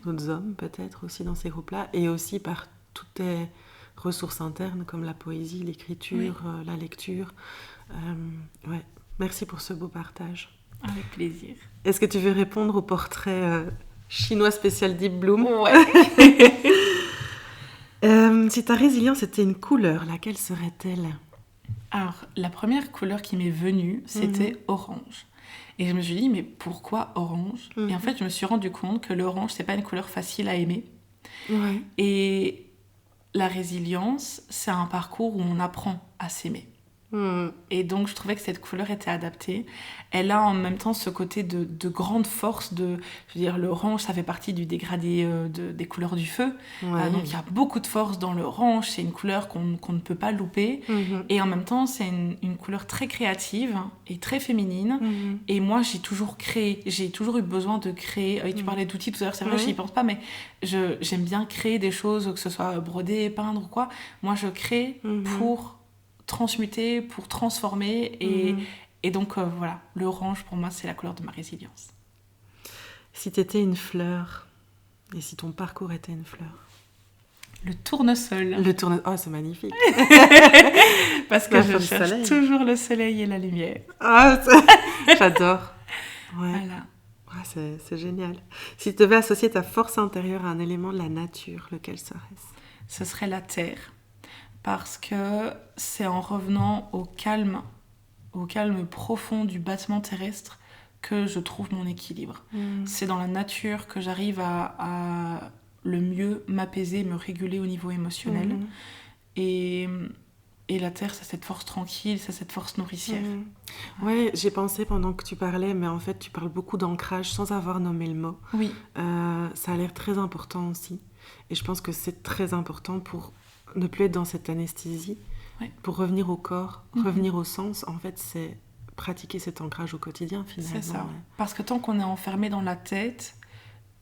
d'autres hommes peut-être aussi dans ces groupes-là, et aussi par toutes tes ressources internes comme la poésie, l'écriture, la lecture. Merci pour ce beau partage. Avec plaisir. Est-ce que tu veux répondre au portrait chinois spécial Deep Bloom? Ouais. Si ta résilience était une couleur, laquelle serait-elle? Alors, la première couleur qui m'est venue, c'était orange. Et je me suis dit, mais pourquoi orange ? Et en fait, je me suis rendu compte que l'orange, c'est pas une couleur facile à aimer. Ouais. Et la résilience, c'est un parcours où on apprend à s'aimer. Et donc, je trouvais que cette couleur était adaptée. Elle a en même temps ce côté de grande force. Je veux dire, l'orange, ça fait partie du dégradé des couleurs du feu. Ouais. Donc, il y a beaucoup de force dans l'orange. C'est une couleur qu'on ne peut pas louper. Et en même temps, c'est une couleur très créative et très féminine. Et moi, j'ai toujours créé. J'ai toujours eu besoin de créer. Tu parlais d'outils tout à l'heure, c'est vrai, je n'y pense pas, mais j'aime bien créer des choses, que ce soit broder, peindre ou quoi. Moi, je crée pour transmuter, pour transformer. Et donc, voilà, l'orange, pour moi, c'est la couleur de ma résilience. Si tu étais une fleur, et si ton parcours était une fleur? Le tournesol. Oh, c'est magnifique. Parce que je cherche toujours le soleil et la lumière. Ah, j'adore. Ouais. Voilà. Ah, c'est génial. Si tu devais associer ta force intérieure à un élément de la nature, lequel serait-ce? Ce serait la terre. Parce que c'est en revenant au calme profond du battement terrestre que je trouve mon équilibre. C'est dans la nature que j'arrive à le mieux m'apaiser, me réguler au niveau émotionnel. Et la terre, c'est cette force tranquille, c'est cette force nourricière. Ouais, j'ai pensé pendant que tu parlais, mais en fait, tu parles beaucoup d'ancrage sans avoir nommé le mot. Oui. Ça a l'air très important aussi. Et je pense que c'est très important pour ne plus être dans cette anesthésie, pour revenir au corps, revenir au sens. En fait, c'est pratiquer cet ancrage au quotidien, finalement. C'est ça. Parce que tant qu'on est enfermé dans la tête,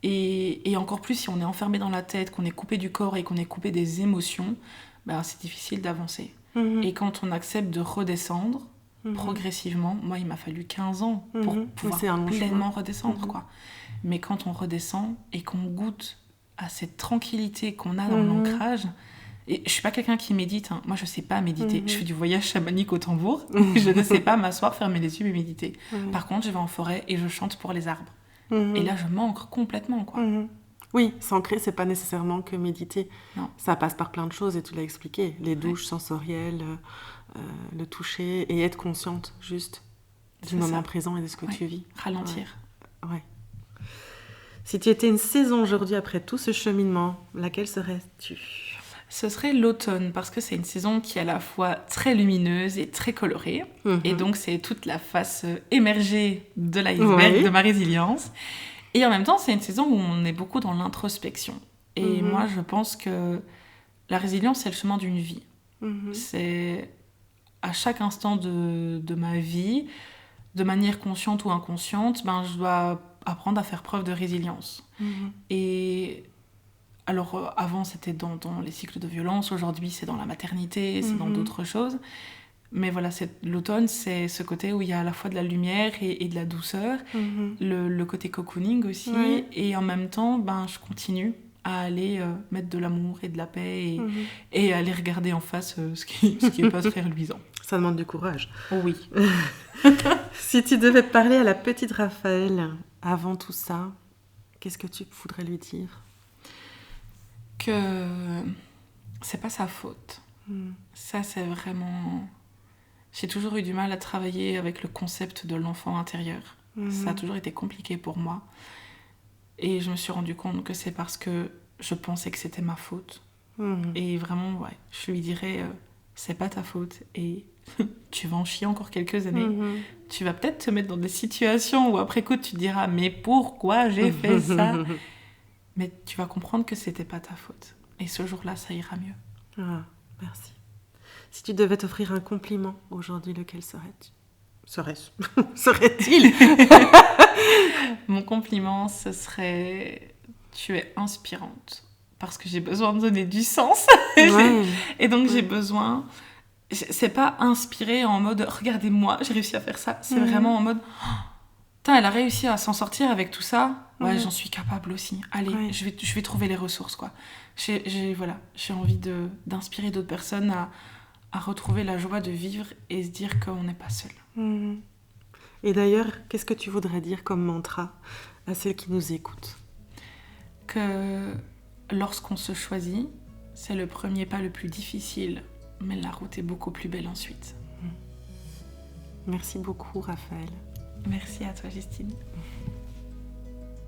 et encore plus si on est enfermé dans la tête, qu'on est coupé du corps et qu'on est coupé des émotions, ben, c'est difficile d'avancer. Et quand on accepte de redescendre, progressivement, moi, il m'a fallu 15 ans pour pouvoir pleinement redescendre, quoi. Mais quand on redescend et qu'on goûte à cette tranquillité qu'on a dans l'ancrage... Et je suis pas quelqu'un qui médite, hein. Moi je sais pas méditer. Je fais du voyage chamanique au tambour. Je ne sais pas m'asseoir, fermer les yeux et méditer. Par contre, je vais en forêt et je chante pour les arbres. Et là, je manque complètement, quoi. Oui, s'ancrer, c'est pas nécessairement que méditer. Non. Ça passe par plein de choses et tu l'as expliqué. Les douches sensorielles, le toucher et être consciente juste du moment présent et de ce que tu vis. Ralentir. Ouais. Si tu étais une saison aujourd'hui après tout ce cheminement, laquelle serais-tu ? Ce serait l'automne, parce que c'est une saison qui est à la fois très lumineuse et très colorée. Et donc, c'est toute la face émergée de l'iceberg, de ma résilience. Et en même temps, c'est une saison où on est beaucoup dans l'introspection. Et moi, je pense que la résilience, c'est le chemin d'une vie. C'est à chaque instant de ma vie, de manière consciente ou inconsciente, je dois apprendre à faire preuve de résilience. Et... Alors, avant, c'était dans les cycles de violence. Aujourd'hui, c'est dans la maternité, c'est dans d'autres choses. Mais voilà, l'automne, c'est ce côté où il y a à la fois de la lumière et de la douceur. Le côté cocooning aussi. Et en même temps, je continue à aller mettre de l'amour et de la paix et aller regarder en face ce qui est pas très reluisant. Ça demande du courage. Oui. Si tu devais parler à la petite Raphaël avant tout ça, qu'est-ce que tu voudrais lui dire ? Que c'est pas sa faute. Ça, c'est vraiment... J'ai toujours eu du mal à travailler avec le concept de l'enfant intérieur. Ça a toujours été compliqué pour moi. Et je me suis rendu compte que c'est parce que je pensais que c'était ma faute. Et vraiment, je lui dirais, c'est pas ta faute. Et tu vas en chier encore quelques années. Tu vas peut-être te mettre dans des situations où après coup, tu te diras, mais pourquoi j'ai fait ça ? Mais tu vas comprendre que c'était pas ta faute. Et ce jour-là, ça ira mieux. Ah, merci. Si tu devais t'offrir un compliment aujourd'hui, lequel serait-il ? Mon compliment, ce serait... Tu es inspirante. Parce que j'ai besoin de donner du sens. Et donc, j'ai besoin... C'est pas inspiré en mode « Regardez-moi, j'ai réussi à faire ça ». C'est vraiment en mode... Elle a réussi à s'en sortir avec tout ça. J'en suis capable aussi. Allez, je vais trouver les ressources, quoi. J'ai envie d'inspirer d'autres personnes à retrouver la joie de vivre et se dire qu'on n'est pas seul. Et d'ailleurs, qu'est-ce que tu voudrais dire comme mantra à celles qui nous écoutent ? Que lorsqu'on se choisit, c'est le premier pas le plus difficile, mais la route est beaucoup plus belle ensuite. Merci beaucoup, Raphaël. Merci à toi, Justine.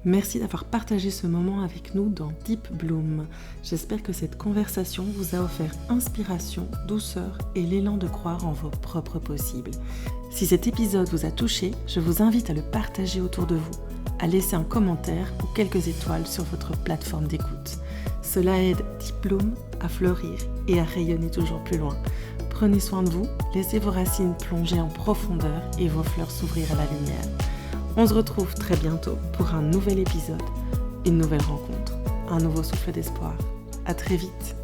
Merci d'avoir partagé ce moment avec nous dans Deep Bloom. J'espère que cette conversation vous a offert inspiration, douceur et l'élan de croire en vos propres possibles. Si cet épisode vous a touché, je vous invite à le partager autour de vous, à laisser un commentaire ou quelques étoiles sur votre plateforme d'écoute. Cela aide Deep Bloom à fleurir et à rayonner toujours plus loin. Prenez soin de vous, laissez vos racines plonger en profondeur et vos fleurs s'ouvrir à la lumière. On se retrouve très bientôt pour un nouvel épisode, une nouvelle rencontre, un nouveau souffle d'espoir. À très vite.